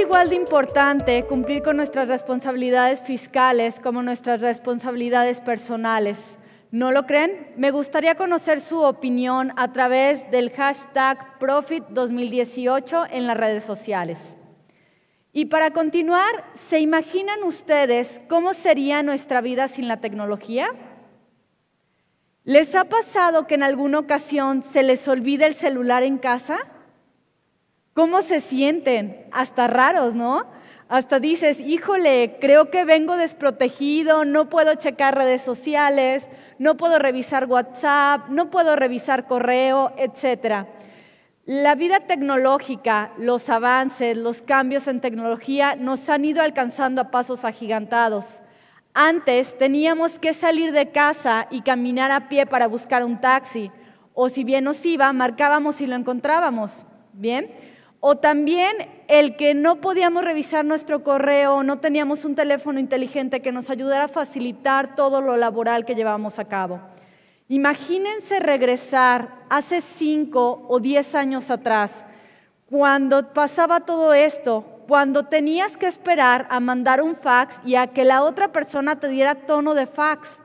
igual de importante cumplir con nuestras responsabilidades fiscales como nuestras responsabilidades personales. ¿No lo creen? Me gustaría conocer su opinión a través del hashtag Profit2018 en las redes sociales. Y para continuar, ¿se imaginan ustedes cómo sería nuestra vida sin la tecnología? ¿Les ha pasado que en alguna ocasión se les olvida el celular en casa? ¿Cómo se sienten? Hasta raros, ¿no? Hasta dices, híjole, creo que vengo desprotegido, no puedo checar redes sociales, no puedo revisar WhatsApp, no puedo revisar correo, etc. La vida tecnológica, los avances, los cambios en tecnología nos han ido alcanzando a pasos agigantados. Antes teníamos que salir de casa y caminar a pie para buscar un taxi, o si bien nos iba, marcábamos y lo encontrábamos, ¿bien? O también el que no podíamos revisar nuestro correo, no teníamos un teléfono inteligente que nos ayudara a facilitar todo lo laboral que llevábamos a cabo. Imagínense regresar hace 5 o 10 años atrás, cuando pasaba todo esto, cuando tenías que esperar a mandar un fax y a que la otra persona te diera tono de fax,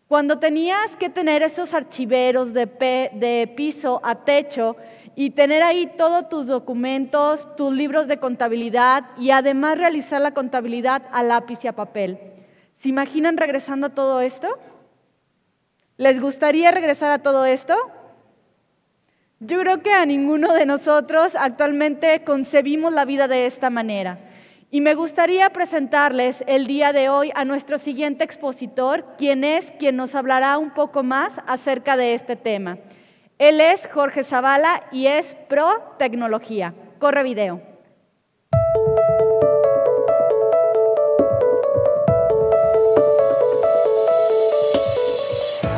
cuando tenías que tener esos archiveros de piso a techo y tener ahí todos tus documentos, tus libros de contabilidad y además realizar la contabilidad a lápiz y a papel. ¿Se imaginan regresando a todo esto? ¿Les gustaría regresar a todo esto? Yo creo que a ninguno de nosotros actualmente concebimos la vida de esta manera. Y me gustaría presentarles el día de hoy a nuestro siguiente expositor, quien nos hablará un poco más acerca de este tema. Él es Jorge Zavala y es pro tecnología. Corre video.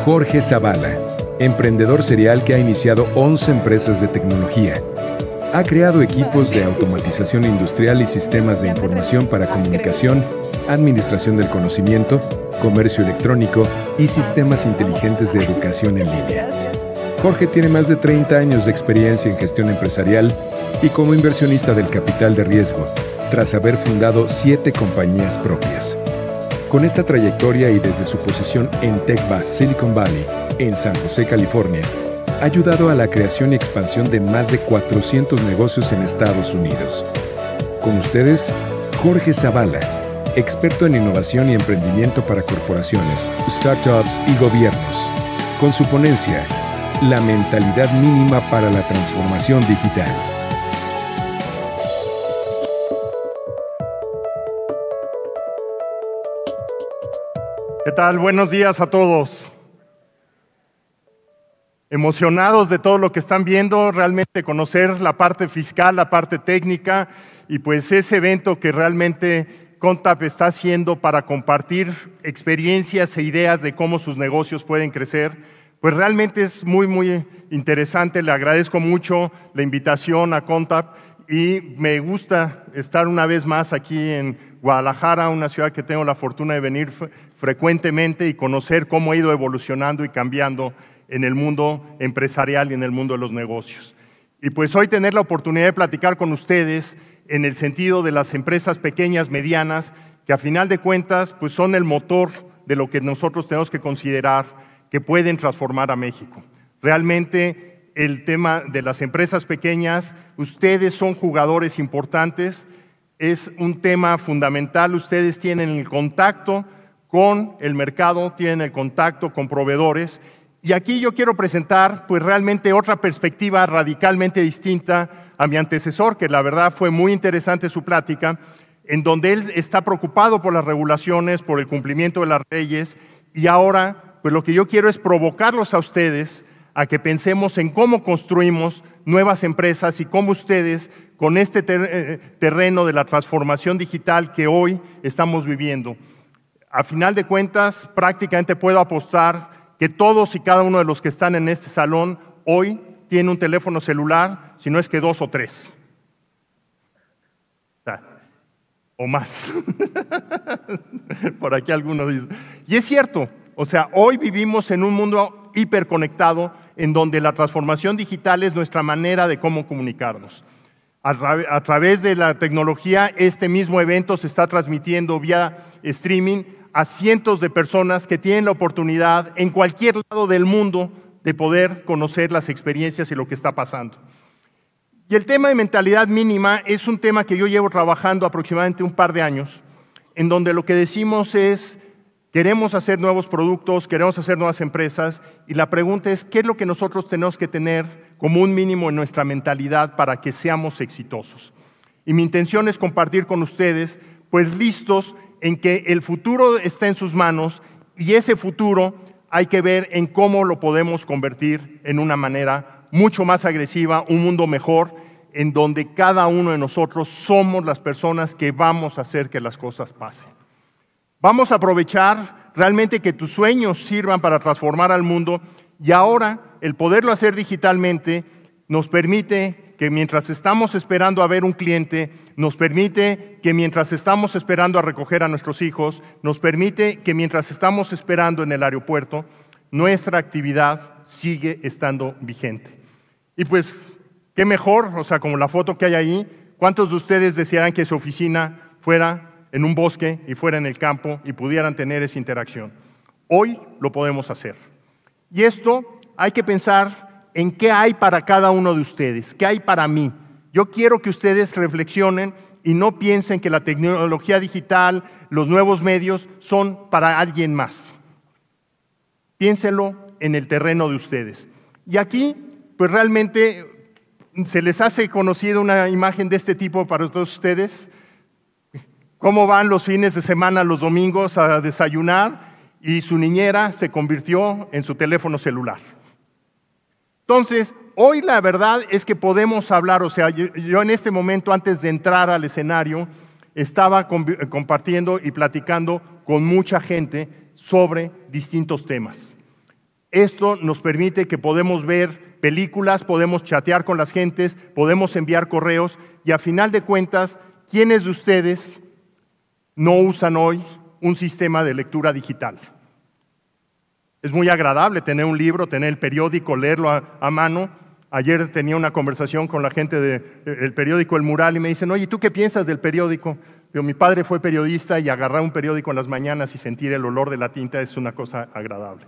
Jorge Zavala, emprendedor serial que ha iniciado 11 empresas de tecnología. Ha creado equipos de automatización industrial y sistemas de información para comunicación, administración del conocimiento, comercio electrónico y sistemas inteligentes de educación en línea. Jorge tiene más de 30 años de experiencia en gestión empresarial y como inversionista del capital de riesgo, tras haber fundado 7 compañías propias. Con esta trayectoria y desde su posición en TechBus Silicon Valley, en San José, California, ha ayudado a la creación y expansión de más de 400 negocios en Estados Unidos. Con ustedes, Jorge Zavala, experto en innovación y emprendimiento para corporaciones, startups y gobiernos. Con su ponencia, La mentalidad mínima para la transformación digital. ¿Qué tal? Buenos días a todos. Emocionados de todo lo que están viendo, realmente conocer la parte fiscal, la parte técnica y pues ese evento que realmente Contap está haciendo para compartir experiencias e ideas de cómo sus negocios pueden crecer. Pues realmente es muy interesante, le agradezco mucho la invitación a Contap y me gusta estar una vez más aquí en Guadalajara, una ciudad que tengo la fortuna de venir frecuentemente y conocer cómo ha ido evolucionando y cambiando en el mundo empresarial y en el mundo de los negocios. Y pues hoy tener la oportunidad de platicar con ustedes en el sentido de las empresas pequeñas, medianas, que a final de cuentas pues son el motor de lo que nosotros tenemos que considerar que pueden transformar a México. Realmente el tema de las empresas pequeñas, ustedes son jugadores importantes, es un tema fundamental, ustedes tienen el contacto con el mercado, tienen el contacto con proveedores y aquí yo quiero presentar pues realmente otra perspectiva radicalmente distinta a mi antecesor, que la verdad fue muy interesante su plática, en donde él está preocupado por las regulaciones, por el cumplimiento de las leyes y ahora pues lo que yo quiero es provocarlos a ustedes a que pensemos en cómo construimos nuevas empresas y cómo ustedes, con este terreno de la transformación digital que hoy estamos viviendo. A final de cuentas, prácticamente puedo apostar que todos y cada uno de los que están en este salón hoy tiene un teléfono celular, si no es que 2 o 3. O más. Por aquí algunos dicen. Y es cierto. O sea, hoy vivimos en un mundo hiperconectado en donde la transformación digital es nuestra manera de cómo comunicarnos. A través de la tecnología, este mismo evento se está transmitiendo vía streaming a cientos de personas que tienen la oportunidad en cualquier lado del mundo de poder conocer las experiencias y lo que está pasando. Y el tema de mentalidad mínima es un tema que yo llevo trabajando aproximadamente un par de años, en donde lo que decimos es, queremos hacer nuevos productos, queremos hacer nuevas empresas, y la pregunta es, ¿qué es lo que nosotros tenemos que tener como un mínimo en nuestra mentalidad para que seamos exitosos? Y mi intención es compartir con ustedes, pues listos en que el futuro está en sus manos, y ese futuro hay que ver en cómo lo podemos convertir en una manera mucho más agresiva, un mundo mejor, en donde cada uno de nosotros somos las personas que vamos a hacer que las cosas pasen. Vamos a aprovechar realmente que tus sueños sirvan para transformar al mundo, y ahora el poderlo hacer digitalmente nos permite que mientras estamos esperando a ver un cliente, nos permite que mientras estamos esperando a recoger a nuestros hijos, nos permite que mientras estamos esperando en el aeropuerto, nuestra actividad sigue estando vigente. Y pues, qué mejor, o sea, como la foto que hay ahí, ¿cuántos de ustedes desearan que su oficina fuera en un bosque y fuera en el campo y pudieran tener esa interacción? Hoy lo podemos hacer. Y esto hay que pensar en qué hay para cada uno de ustedes, qué hay para mí. Yo quiero que ustedes reflexionen y no piensen que la tecnología digital, los nuevos medios son para alguien más. Piénsenlo en el terreno de ustedes. Y aquí, pues realmente se les hace conocida una imagen de este tipo para todos ustedes. Cómo van los fines de semana, los domingos a desayunar, y su niñera se convirtió en su teléfono celular. Entonces, hoy la verdad es que podemos hablar, o sea, yo en este momento, antes de entrar al escenario, estaba compartiendo y platicando con mucha gente sobre distintos temas. Esto nos permite que podemos ver películas, podemos chatear con las gentes, podemos enviar correos, y a final de cuentas, ¿quiénes de ustedes no usan hoy un sistema de lectura digital? Es muy agradable tener un libro, tener el periódico, leerlo a mano. Ayer tenía una conversación con la gente del periódico El Mural y me dicen, oye, ¿tú qué piensas del periódico? Yo, mi padre fue periodista y agarrar un periódico en las mañanas y sentir el olor de la tinta es una cosa agradable.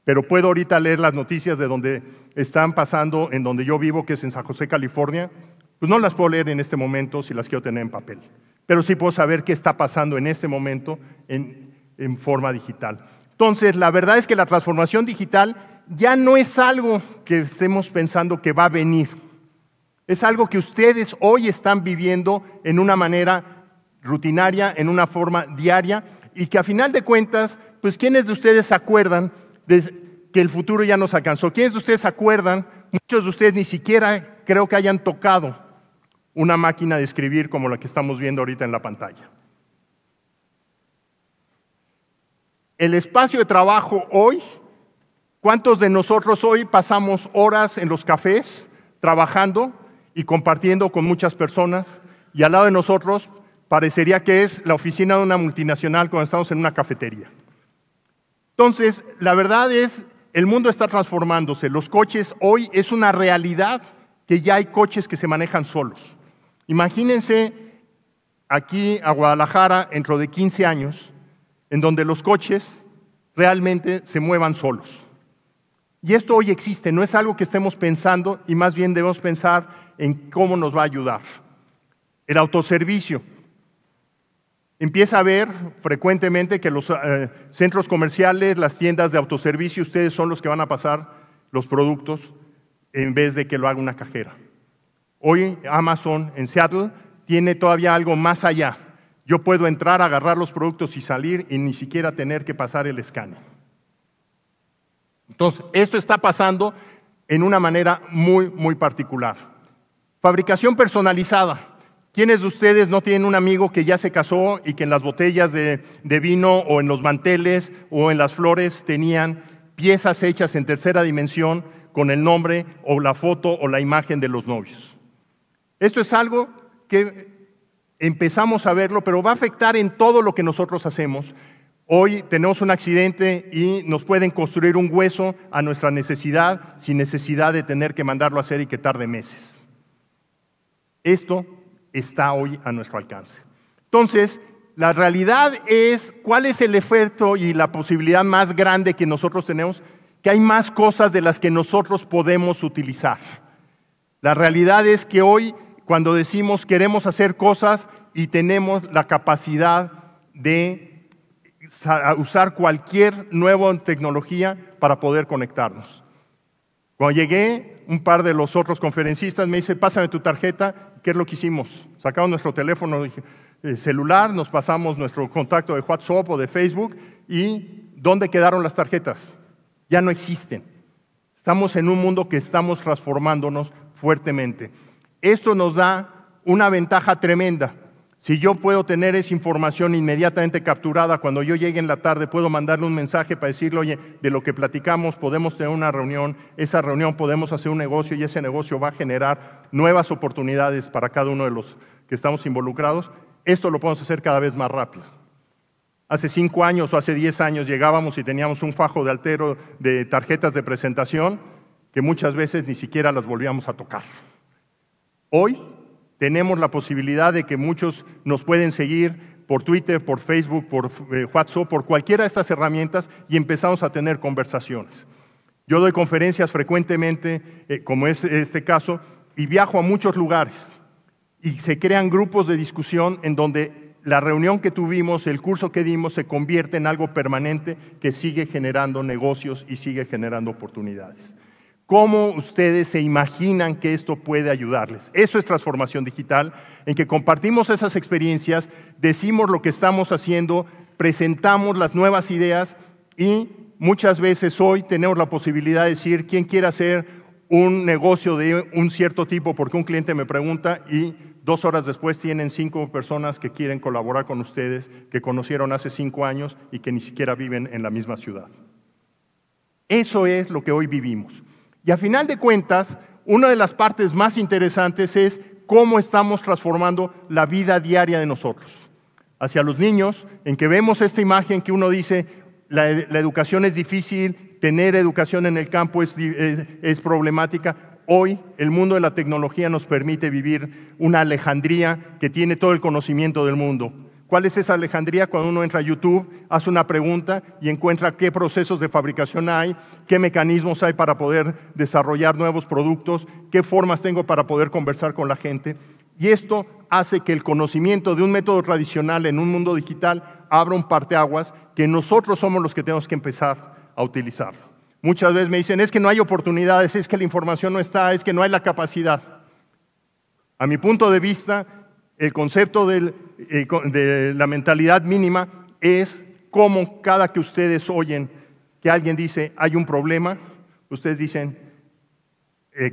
Pero puedo ahorita leer las noticias de donde están pasando, en donde yo vivo, que es en San José, California. Pues no las puedo leer en este momento si las quiero tener en papel. Pero sí puedo saber qué está pasando en este momento en forma digital. Entonces, la verdad es que la transformación digital ya no es algo que estemos pensando que va a venir. Es algo que ustedes hoy están viviendo en una manera rutinaria, en una forma diaria, y que a final de cuentas, pues ¿quiénes de ustedes se acuerdan de que el futuro ya nos alcanzó? ¿Quiénes de ustedes se acuerdan? Muchos de ustedes ni siquiera creo que hayan tocado una máquina de escribir como la que estamos viendo ahorita en la pantalla. El espacio de trabajo hoy, ¿cuántos de nosotros hoy pasamos horas en los cafés trabajando y compartiendo con muchas personas? Y al lado de nosotros parecería que es la oficina de una multinacional cuando estamos en una cafetería. Entonces, la verdad es, el mundo está transformándose. Los coches hoy es una realidad que ya hay coches que se manejan solos. Imagínense aquí a Guadalajara dentro de 15 años, en donde los coches realmente se muevan solos. Y esto hoy existe, no es algo que estemos pensando, y más bien debemos pensar en cómo nos va a ayudar. El autoservicio. Empieza a ver frecuentemente que los centros comerciales, las tiendas de autoservicio, ustedes son los que van a pasar los productos en vez de que lo haga una cajera. Hoy Amazon en Seattle tiene todavía algo más allá. Yo puedo entrar, agarrar los productos y salir y ni siquiera tener que pasar el escáner. Entonces, esto está pasando en una manera muy, muy particular. Fabricación personalizada. ¿Quiénes de ustedes no tienen un amigo que ya se casó y que en las botellas de vino o en los manteles o en las flores tenían piezas hechas en tercera dimensión con el nombre o la foto o la imagen de los novios? Esto es algo que empezamos a verlo, pero va a afectar en todo lo que nosotros hacemos. Hoy tenemos un accidente y nos pueden construir un hueso a nuestra necesidad sin necesidad de tener que mandarlo a hacer y que tarde meses. Esto está hoy a nuestro alcance. Entonces, la realidad es, ¿cuál es el efecto y la posibilidad más grande que nosotros tenemos? Que hay más cosas de las que nosotros podemos utilizar. La realidad es que hoy, cuando decimos queremos hacer cosas y tenemos la capacidad de usar cualquier nueva tecnología para poder conectarnos. Cuando llegué, un par de los otros conferencistas me dice, pásame tu tarjeta. ¿Qué es lo que hicimos? Sacamos nuestro teléfono celular, nos pasamos nuestro contacto de WhatsApp o de Facebook y ¿dónde quedaron las tarjetas? Ya no existen. Estamos en un mundo que estamos transformándonos fuertemente. Esto nos da una ventaja tremenda. Si yo puedo tener esa información inmediatamente capturada, cuando yo llegue en la tarde puedo mandarle un mensaje para decirle, oye, de lo que platicamos podemos tener una reunión, esa reunión podemos hacer un negocio y ese negocio va a generar nuevas oportunidades para cada uno de los que estamos involucrados. Esto lo podemos hacer cada vez más rápido. Hace 5 años o hace 10 años llegábamos y teníamos un fajo de altero de tarjetas de presentación que muchas veces ni siquiera las volvíamos a tocar. Hoy tenemos la posibilidad de que muchos nos pueden seguir por Twitter, por Facebook, por WhatsApp, por cualquiera de estas herramientas y empezamos a tener conversaciones. Yo doy conferencias frecuentemente, como es este caso, y viajo a muchos lugares y se crean grupos de discusión en donde la reunión que tuvimos, el curso que dimos, se convierte en algo permanente que sigue generando negocios y sigue generando oportunidades. ¿Cómo ustedes se imaginan que esto puede ayudarles? Eso es transformación digital, en que compartimos esas experiencias, decimos lo que estamos haciendo, presentamos las nuevas ideas y muchas veces hoy tenemos la posibilidad de decir quién quiere hacer un negocio de un cierto tipo porque un cliente me pregunta y 2 horas después tienen 5 personas que quieren colaborar con ustedes, que conocieron hace 5 años y que ni siquiera viven en la misma ciudad. Eso es lo que hoy vivimos. Y a final de cuentas, una de las partes más interesantes es cómo estamos transformando la vida diaria de nosotros. Hacia los niños, en que vemos esta imagen que uno dice, la educación es difícil, tener educación en el campo es problemática. Hoy el mundo de la tecnología nos permite vivir una Alejandría que tiene todo el conocimiento del mundo. ¿Cuál es esa Alejandría? Cuando uno entra a YouTube, hace una pregunta y encuentra qué procesos de fabricación hay, qué mecanismos hay para poder desarrollar nuevos productos, qué formas tengo para poder conversar con la gente. Y esto hace que el conocimiento de un método tradicional en un mundo digital abra un parteaguas que nosotros somos los que tenemos que empezar a utilizarlo. Muchas veces me dicen, es que no hay oportunidades, es que la información no está, es que no hay la capacidad. A mi punto de vista, el concepto de la mentalidad mínima es cómo cada que ustedes oyen que alguien dice hay un problema, ustedes dicen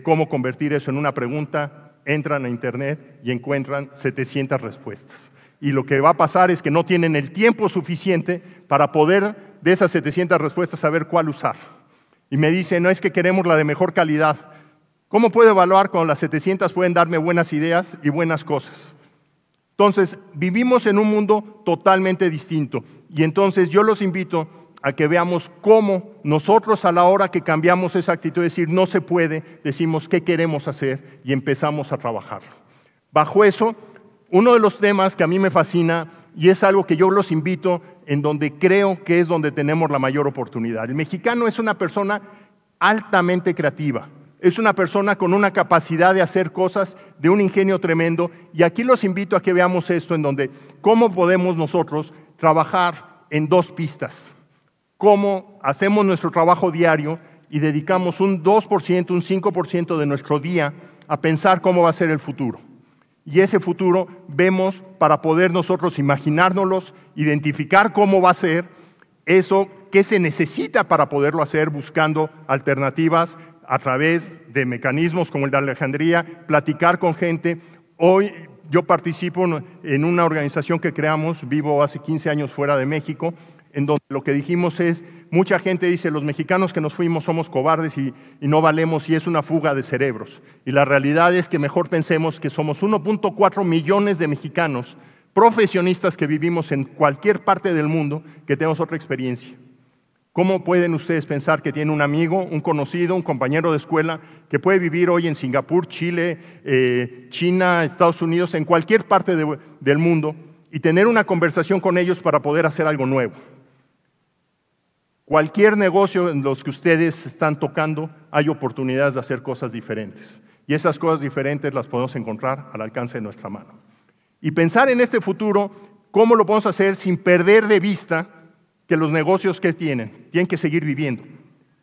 cómo convertir eso en una pregunta, entran a internet y encuentran 700 respuestas. Y lo que va a pasar es que no tienen el tiempo suficiente para poder de esas 700 respuestas saber cuál usar. Y me dicen, no es que queremos la de mejor calidad. ¿Cómo puedo evaluar cuando las 700 pueden darme buenas ideas y buenas cosas? Entonces, vivimos en un mundo totalmente distinto y entonces yo los invito a que veamos cómo nosotros a la hora que cambiamos esa actitud de decir no se puede, decimos qué queremos hacer y empezamos a trabajarlo. Bajo eso, uno de los temas que a mí me fascina y es algo que yo los invito en donde creo que es donde tenemos la mayor oportunidad. El mexicano es una persona altamente creativa. Es una persona con una capacidad de hacer cosas, de un ingenio tremendo. Y aquí los invito a que veamos esto en donde cómo podemos nosotros trabajar en 2 pistas. Cómo hacemos nuestro trabajo diario y dedicamos un 2%, un 5% de nuestro día a pensar cómo va a ser el futuro. Y ese futuro vemos para poder nosotros imaginárnoslos, identificar cómo va a ser eso, qué se necesita para poderlo hacer, buscando alternativas a través de mecanismos como el de Alejandría, platicar con gente. Hoy yo participo en una organización que creamos, vivo hace 15 años fuera de México, en donde lo que dijimos es, mucha gente dice, los mexicanos que nos fuimos somos cobardes y no valemos y es una fuga de cerebros. Y la realidad es que mejor pensemos que somos 1.4 millones de mexicanos profesionistas que vivimos en cualquier parte del mundo que tenemos otra experiencia. ¿Cómo pueden ustedes pensar que tienen un amigo, un conocido, un compañero de escuela que puede vivir hoy en Singapur, Chile, China, Estados Unidos, en cualquier parte del mundo y tener una conversación con ellos para poder hacer algo nuevo? Cualquier negocio en los que ustedes están tocando, hay oportunidades de hacer cosas diferentes. Y esas cosas diferentes las podemos encontrar al alcance de nuestra mano. Y pensar en este futuro, ¿cómo lo podemos hacer sin perder de vista que los negocios que tienen que seguir viviendo?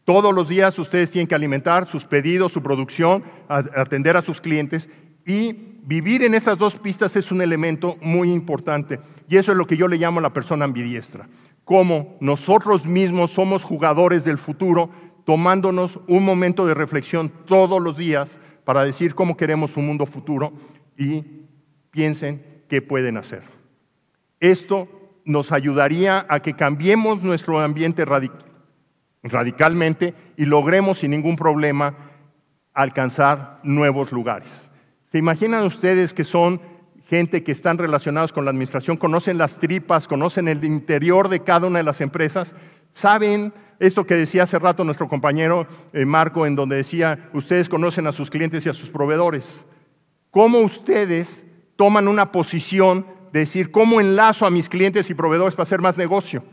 Todos los días ustedes tienen que alimentar sus pedidos, su producción, atender a sus clientes, y vivir en esas dos pistas es un elemento muy importante. Y eso es lo que yo le llamo la persona ambidiestra. Cómo nosotros mismos somos jugadores del futuro, tomándonos un momento de reflexión todos los días para decir cómo queremos un mundo futuro y piensen qué pueden hacer. Esto nos ayudaría a que cambiemos nuestro ambiente radicalmente y logremos sin ningún problema alcanzar nuevos lugares. ¿Se imaginan ustedes que son gente que están relacionados con la administración, conocen las tripas, conocen el interior de cada una de las empresas, saben esto que decía hace rato nuestro compañero Marco, en donde decía, ustedes conocen a sus clientes y a sus proveedores? ¿Cómo ustedes toman una posición de decir, cómo enlazo a mis clientes y proveedores para hacer más negocio?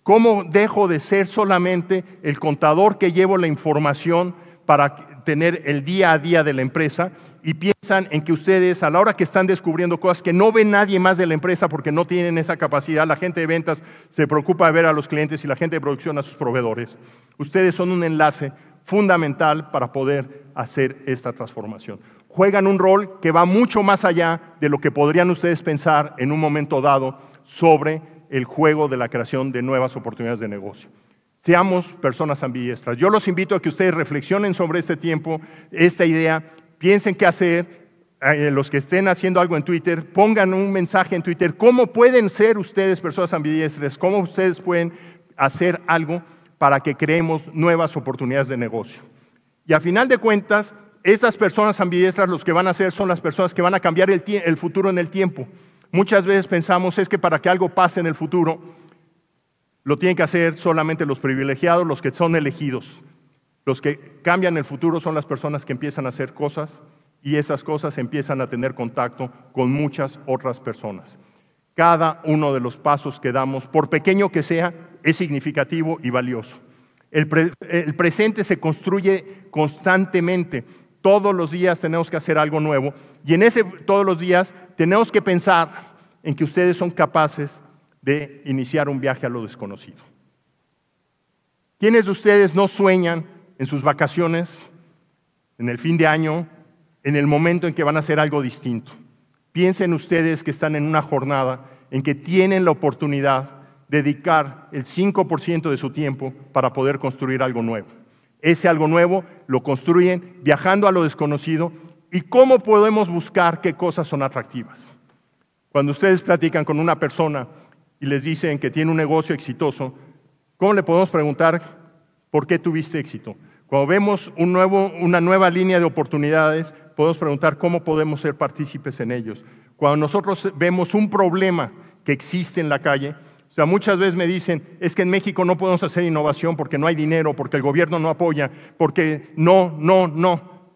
¿Cómo dejo de ser solamente el contador que llevo la información para tener el día a día de la empresa? Y piensan en que ustedes, a la hora que están descubriendo cosas que no ve nadie más de la empresa porque no tienen esa capacidad, la gente de ventas se preocupa de ver a los clientes y la gente de producción a sus proveedores. Ustedes son un enlace fundamental para poder hacer esta transformación. Juegan un rol que va mucho más allá de lo que podrían ustedes pensar en un momento dado sobre el juego de la creación de nuevas oportunidades de negocio. Seamos personas ambidiestras. Yo los invito a que ustedes reflexionen sobre este tiempo, esta idea. Piensen qué hacer, los que estén haciendo algo en Twitter, pongan un mensaje en Twitter, cómo pueden ser ustedes personas ambidiestras, cómo ustedes pueden hacer algo para que creemos nuevas oportunidades de negocio. Y a final de cuentas, esas personas ambidiestras los que van a hacer son las personas que van a cambiar el futuro en el tiempo. Muchas veces pensamos es que para que algo pase en el futuro, lo tienen que hacer solamente los privilegiados, los que son elegidos. Los que cambian el futuro son las personas que empiezan a hacer cosas y esas cosas empiezan a tener contacto con muchas otras personas. Cada uno de los pasos que damos, por pequeño que sea, es significativo y valioso. El presente se construye constantemente. Todos los días tenemos que hacer algo nuevo y todos los días tenemos que pensar en que ustedes son capaces de iniciar un viaje a lo desconocido. ¿Quiénes de ustedes no sueñan en sus vacaciones, en el fin de año, en el momento en que van a hacer algo distinto? Piensen ustedes que están en una jornada en que tienen la oportunidad de dedicar el 5% de su tiempo para poder construir algo nuevo. Ese algo nuevo lo construyen viajando a lo desconocido. ¿Y cómo podemos buscar qué cosas son atractivas? Cuando ustedes platican con una persona y les dicen que tiene un negocio exitoso, ¿cómo le podemos preguntar por qué tuviste éxito? Cuando vemos una nueva línea de oportunidades, podemos preguntar cómo podemos ser partícipes en ellos. Cuando nosotros vemos un problema que existe en la calle, o sea, muchas veces me dicen, es que en México no podemos hacer innovación porque no hay dinero, porque el gobierno no apoya, porque no.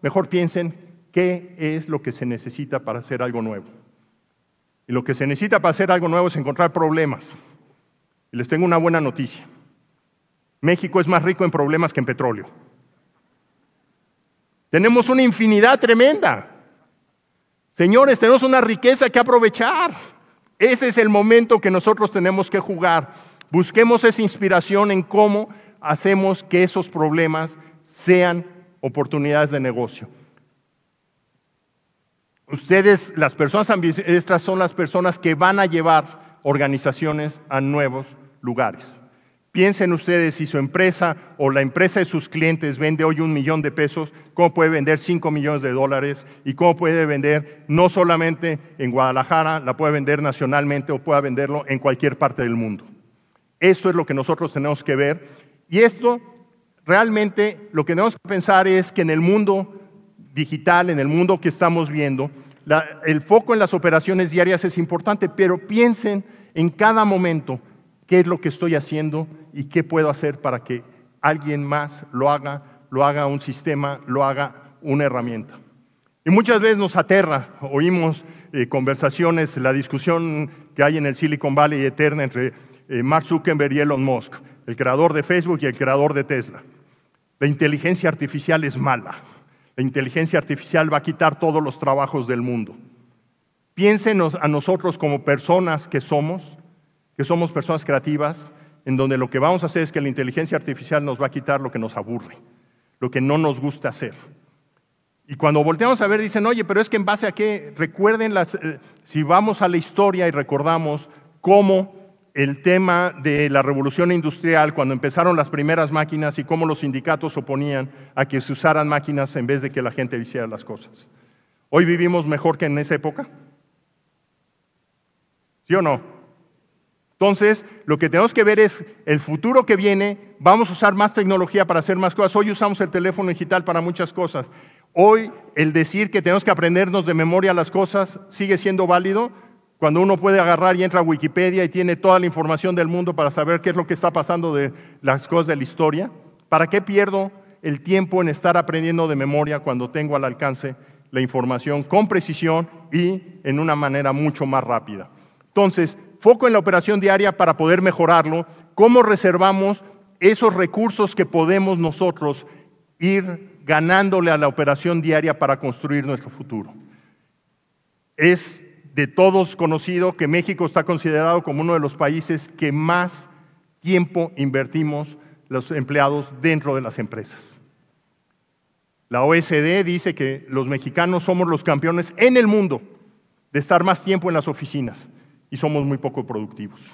Mejor piensen qué es lo que se necesita para hacer algo nuevo. Y lo que se necesita para hacer algo nuevo es encontrar problemas. Y les tengo una buena noticia. México es más rico en problemas que en petróleo. Tenemos una infinidad tremenda. Señores, tenemos una riqueza que aprovechar. Ese es el momento que nosotros tenemos que jugar. Busquemos esa inspiración en cómo hacemos que esos problemas sean oportunidades de negocio. Ustedes, las personas ambidiestras, son las personas que van a llevar organizaciones a nuevos lugares. Piensen ustedes, si su empresa o la empresa de sus clientes vende hoy $1,000,000, ¿cómo puede vender $5 millones? Y cómo puede vender no solamente en Guadalajara, la puede vender nacionalmente o puede venderlo en cualquier parte del mundo. Esto es lo que nosotros tenemos que ver. Y esto, realmente, lo que tenemos que pensar es que en el mundo digital, en el mundo que estamos viendo, el foco en las operaciones diarias es importante, pero piensen en cada momento qué es lo que estoy haciendo y qué puedo hacer para que alguien más lo haga un sistema, lo haga una herramienta. Y muchas veces nos aterra, oímos conversaciones, la discusión que hay en el Silicon Valley eterna entre Mark Zuckerberg y Elon Musk, el creador de Facebook y el creador de Tesla. La inteligencia artificial es mala. La inteligencia artificial va a quitar todos los trabajos del mundo. Piénsenos a nosotros como personas que somos personas creativas, en donde lo que vamos a hacer es que la inteligencia artificial nos va a quitar lo que nos aburre, lo que no nos gusta hacer. Y cuando volteamos a ver, dicen, oye, pero es que en base a qué, recuerden, si vamos a la historia y recordamos cómo el tema de la revolución industrial, cuando empezaron las primeras máquinas y cómo los sindicatos oponían a que se usaran máquinas en vez de que la gente hiciera las cosas. ¿Hoy vivimos mejor que en esa época? ¿Sí o no? Entonces, lo que tenemos que ver es el futuro que viene. Vamos a usar más tecnología para hacer más cosas. Hoy usamos el teléfono digital para muchas cosas. Hoy, el decir que tenemos que aprendernos de memoria las cosas sigue siendo válido cuando uno puede agarrar y entra a Wikipedia y tiene toda la información del mundo para saber qué es lo que está pasando de las cosas de la historia. ¿Para qué pierdo el tiempo en estar aprendiendo de memoria cuando tengo al alcance la información con precisión y en una manera mucho más rápida? Entonces, foco en la operación diaria para poder mejorarlo. ¿Cómo reservamos esos recursos que podemos nosotros ir ganándole a la operación diaria para construir nuestro futuro? Es de todos conocido que México está considerado como uno de los países que más tiempo invertimos los empleados dentro de las empresas. La OECD dice que los mexicanos somos los campeones en el mundo de estar más tiempo en las oficinas. Y somos muy poco productivos.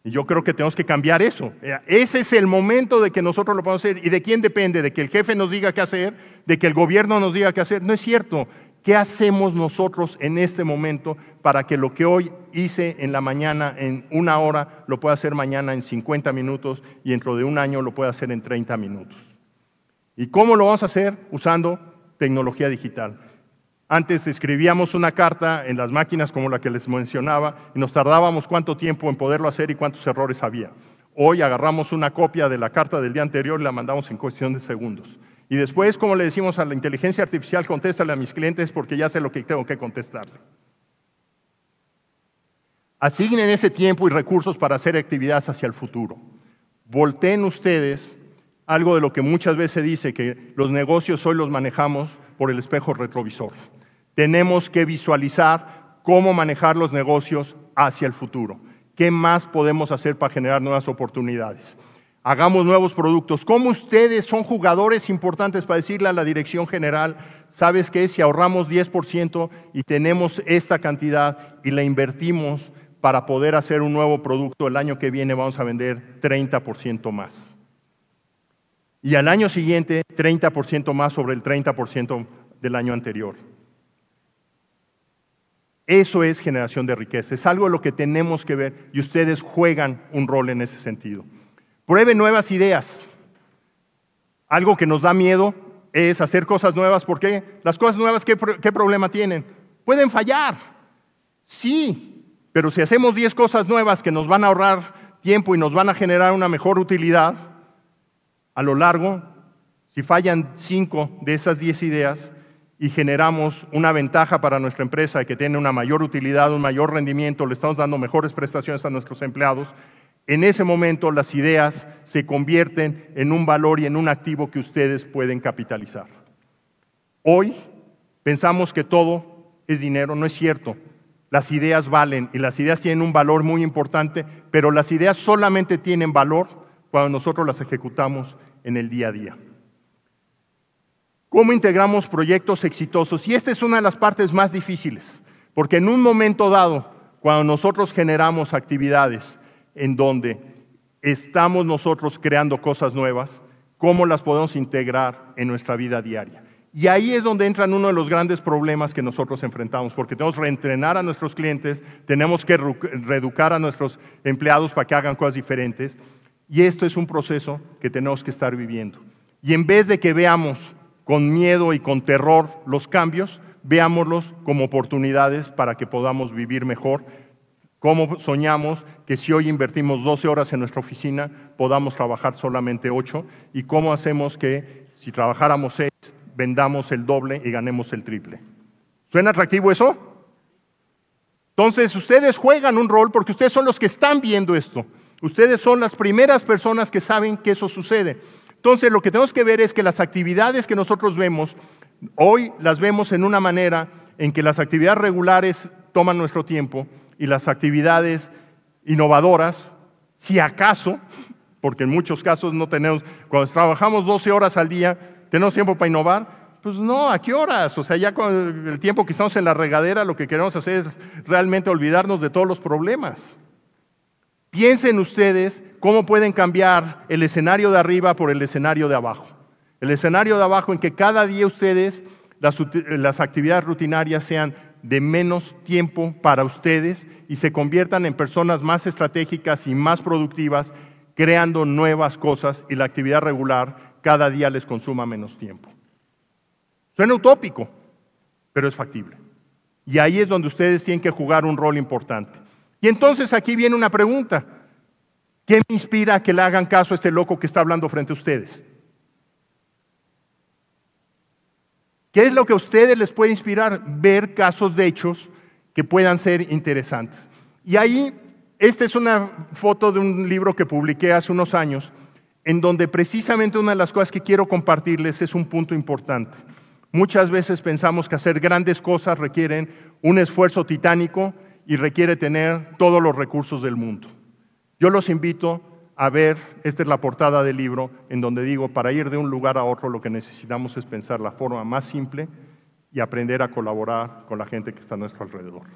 Y yo creo que tenemos que cambiar eso. Ese es el momento de que nosotros lo podamos hacer. ¿Y de quién depende? ¿De que el jefe nos diga qué hacer? ¿De que el gobierno nos diga qué hacer? No es cierto. ¿Qué hacemos nosotros en este momento para que lo que hoy hice en la mañana en 1 hora lo pueda hacer mañana en 50 minutos y dentro de un año lo pueda hacer en 30 minutos? ¿Y cómo lo vamos a hacer? Usando tecnología digital. Antes escribíamos una carta en las máquinas como la que les mencionaba y nos tardábamos cuánto tiempo en poderlo hacer y cuántos errores había. Hoy agarramos una copia de la carta del día anterior y la mandamos en cuestión de segundos. Y después, como le decimos a la inteligencia artificial, contéstale a mis clientes porque ya sé lo que tengo que contestarle. Asignen ese tiempo y recursos para hacer actividades hacia el futuro. Volteen ustedes algo de lo que muchas veces se dice, que los negocios hoy los manejamos por el espejo retrovisor. Tenemos que visualizar cómo manejar los negocios hacia el futuro. ¿Qué más podemos hacer para generar nuevas oportunidades? Hagamos nuevos productos. ¿Cómo ustedes son jugadores importantes para decirle a la dirección general, sabes qué? Si ahorramos 10% y tenemos esta cantidad y la invertimos para poder hacer un nuevo producto, el año que viene vamos a vender 30% más. Y al año siguiente, 30% más sobre el 30% del año anterior. Eso es generación de riqueza, es algo de lo que tenemos que ver y ustedes juegan un rol en ese sentido. Prueben nuevas ideas. Algo que nos da miedo es hacer cosas nuevas. ¿Por qué? Las cosas nuevas, ¿qué problema tienen? Pueden fallar, sí, pero si hacemos 10 cosas nuevas que nos van a ahorrar tiempo y nos van a generar una mejor utilidad, a lo largo, si fallan 5 de esas 10 ideas y generamos una ventaja para nuestra empresa que tiene una mayor utilidad, un mayor rendimiento, le estamos dando mejores prestaciones a nuestros empleados, en ese momento las ideas se convierten en un valor y en un activo que ustedes pueden capitalizar. Hoy pensamos que todo es dinero, no es cierto. Las ideas valen y las ideas tienen un valor muy importante, pero las ideas solamente tienen valor cuando nosotros las ejecutamos en el día a día. ¿Cómo integramos proyectos exitosos? Y esta es una de las partes más difíciles, porque en un momento dado, cuando nosotros generamos actividades en donde estamos nosotros creando cosas nuevas, ¿cómo las podemos integrar en nuestra vida diaria? Y ahí es donde entran uno de los grandes problemas que nosotros enfrentamos, porque tenemos que reentrenar a nuestros clientes, tenemos que reeducar a nuestros empleados para que hagan cosas diferentes, y esto es un proceso que tenemos que estar viviendo. Y en vez de que veamos con miedo y con terror los cambios, veámoslos como oportunidades para que podamos vivir mejor, ¿Cómo soñamos que si hoy invertimos 12 horas en nuestra oficina, podamos trabajar solamente 8? ¿Y cómo hacemos que si trabajáramos 6, vendamos el doble y ganemos el triple? ¿Suena atractivo eso? Entonces, ustedes juegan un rol porque ustedes son los que están viendo esto. Ustedes son las primeras personas que saben que eso sucede. Entonces, lo que tenemos que ver es que las actividades que nosotros vemos, hoy las vemos en una manera en que las actividades regulares toman nuestro tiempo y las actividades innovadoras, si acaso, porque en muchos casos no tenemos, cuando trabajamos 12 horas al día, ¿tenemos tiempo para innovar? Pues no, ¿a qué horas? O sea, ya con el tiempo que estamos en la regadera, lo que queremos hacer es realmente olvidarnos de todos los problemas. Piensen ustedes cómo pueden cambiar el escenario de arriba por el escenario de abajo. El escenario de abajo en que cada día ustedes, las actividades rutinarias sean de menos tiempo para ustedes y se conviertan en personas más estratégicas y más productivas, creando nuevas cosas y la actividad regular cada día les consuma menos tiempo. Suena utópico, pero es factible. Y ahí es donde ustedes tienen que jugar un rol importante. Y entonces aquí viene una pregunta. ¿Qué me inspira a que le hagan caso a este loco que está hablando frente a ustedes? ¿Qué es lo que a ustedes les puede inspirar? Ver casos de hechos que puedan ser interesantes. Y ahí, esta es una foto de un libro que publiqué hace unos años, en donde precisamente una de las cosas que quiero compartirles es un punto importante. Muchas veces pensamos que hacer grandes cosas requieren un esfuerzo titánico y requiere tener todos los recursos del mundo. Yo los invito a ver, esta es la portada del libro, en donde digo, para ir de un lugar a otro lo que necesitamos es pensar la forma más simple y aprender a colaborar con la gente que está a nuestro alrededor.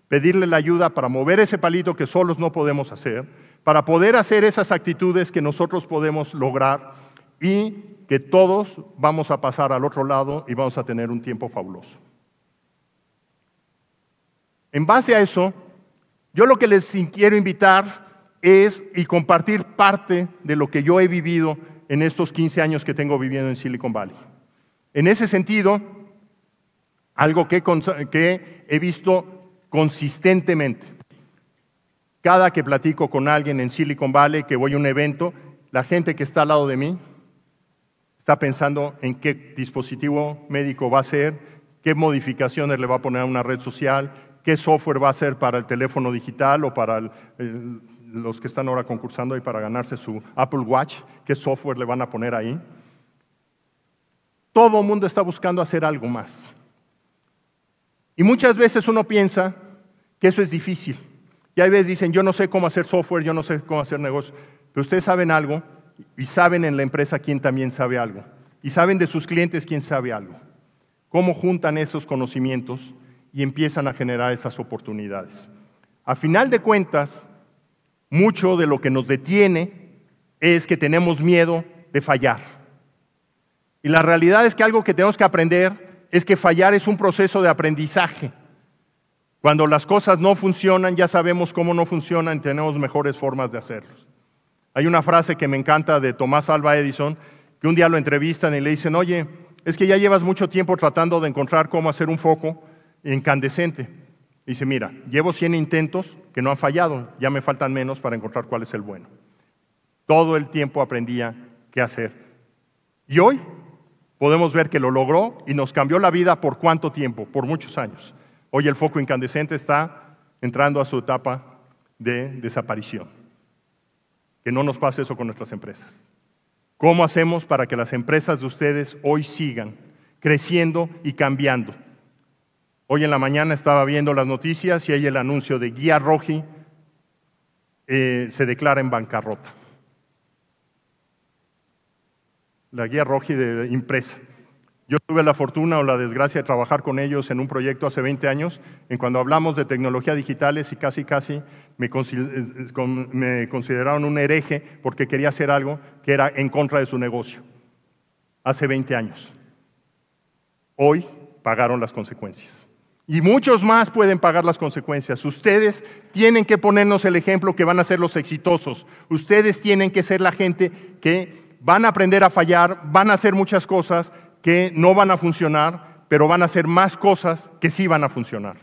Pedirle la ayuda para mover ese palito que solos no podemos hacer, para poder hacer esas actitudes que nosotros podemos lograr y que todos vamos a pasar al otro lado y vamos a tener un tiempo fabuloso. En base a eso, yo lo que les quiero invitar es y compartir parte de lo que yo he vivido en estos 15 años que tengo viviendo en Silicon Valley. En ese sentido, algo que he visto consistentemente. Cada que platico con alguien en Silicon Valley, que voy a un evento, la gente que está al lado de mí está pensando en qué dispositivo médico va a ser, qué modificaciones le va a poner a una red social, qué software va a hacer para el teléfono digital o para los que están ahora concursando ahí para ganarse su Apple Watch, qué software le van a poner ahí. Todo el mundo está buscando hacer algo más. Y muchas veces uno piensa que eso es difícil. Y hay veces dicen, yo no sé cómo hacer software, yo no sé cómo hacer negocio. Pero ustedes saben algo y saben en la empresa quién también sabe algo. Y saben de sus clientes quién sabe algo. Cómo juntan esos conocimientos y empiezan a generar esas oportunidades. A final de cuentas, mucho de lo que nos detiene es que tenemos miedo de fallar. Y la realidad es que algo que tenemos que aprender es que fallar es un proceso de aprendizaje. Cuando las cosas no funcionan, ya sabemos cómo no funcionan y tenemos mejores formas de hacerlos. Hay una frase que me encanta de Tomás Alva Edison, que un día lo entrevistan y le dicen, oye, es que ya llevas mucho tiempo tratando de encontrar cómo hacer un foco incandescente. Dice, mira, llevo 100 intentos que no han fallado, ya me faltan menos para encontrar cuál es el bueno. Todo el tiempo aprendía qué hacer. Y hoy podemos ver que lo logró y nos cambió la vida por cuánto tiempo, por muchos años. Hoy el foco incandescente está entrando a su etapa de desaparición. Que no nos pase eso con nuestras empresas. ¿Cómo hacemos para que las empresas de ustedes hoy sigan creciendo y cambiando? Hoy en la mañana estaba viendo las noticias y hay el anuncio de Guía Roji se declara en bancarrota. La Guía Roji de impresa. Yo tuve la fortuna o la desgracia de trabajar con ellos en un proyecto hace 20 años, en cuando hablamos de tecnologías digitales y casi me consideraron un hereje porque quería hacer algo que era en contra de su negocio. Hace 20 años. Hoy pagaron las consecuencias. Y muchos más pueden pagar las consecuencias. Ustedes tienen que ponernos el ejemplo que van a ser los exitosos. Ustedes tienen que ser la gente que van a aprender a fallar, van a hacer muchas cosas que no van a funcionar, pero van a hacer más cosas que sí van a funcionar.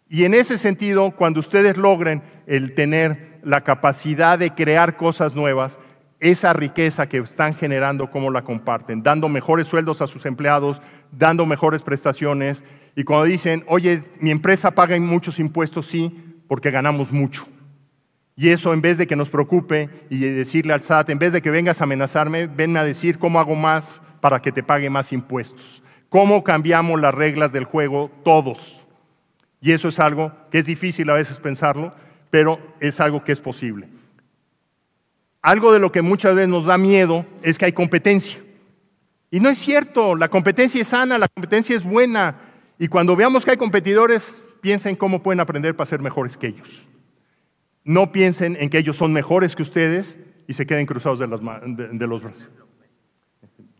Y en ese sentido, cuando ustedes logren el tener la capacidad de crear cosas nuevas, esa riqueza que están generando, ¿cómo la comparten? Dando mejores sueldos a sus empleados, dando mejores prestaciones. Y cuando dicen, oye, mi empresa paga muchos impuestos, sí, porque ganamos mucho. Y eso, en vez de que nos preocupe y decirle al SAT, en vez de que vengas a amenazarme, venme a decir cómo hago más para que te pague más impuestos. Cómo cambiamos las reglas del juego todos. Y eso es algo que es difícil a veces pensarlo, pero es algo que es posible. Algo de lo que muchas veces nos da miedo es que hay competencia. Y no es cierto, la competencia es sana, la competencia es buena. Y cuando veamos que hay competidores, piensen cómo pueden aprender para ser mejores que ellos. No piensen en que ellos son mejores que ustedes y se queden cruzados de los brazos.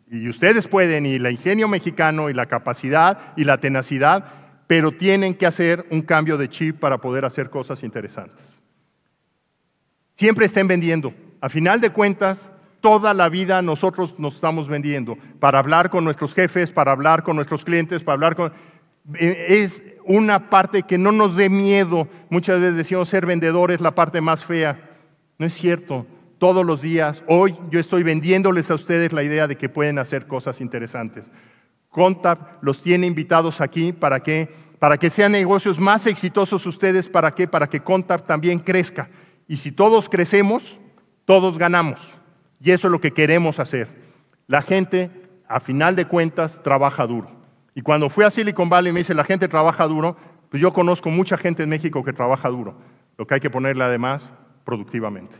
Y ustedes pueden, y el ingenio mexicano, y la capacidad, y la tenacidad, pero tienen que hacer un cambio de chip para poder hacer cosas interesantes. Siempre estén vendiendo. A final de cuentas, toda la vida nosotros nos estamos vendiendo para hablar con nuestros jefes, para hablar con nuestros clientes, para hablar con... Es una parte que no nos dé miedo. Muchas veces decimos ser vendedor es la parte más fea. No es cierto. Todos los días, hoy yo estoy vendiéndoles a ustedes la idea de que pueden hacer cosas interesantes. Contap los tiene invitados aquí para que sean negocios más exitosos ustedes. ¿Para qué? Para que Contap también crezca. Y si todos crecemos, todos ganamos. Y eso es lo que queremos hacer. La gente, a final de cuentas, trabaja duro. Y cuando fui a Silicon Valley me dice, la gente trabaja duro, pues yo conozco mucha gente en México que trabaja duro. Lo que hay que ponerle además, productivamente.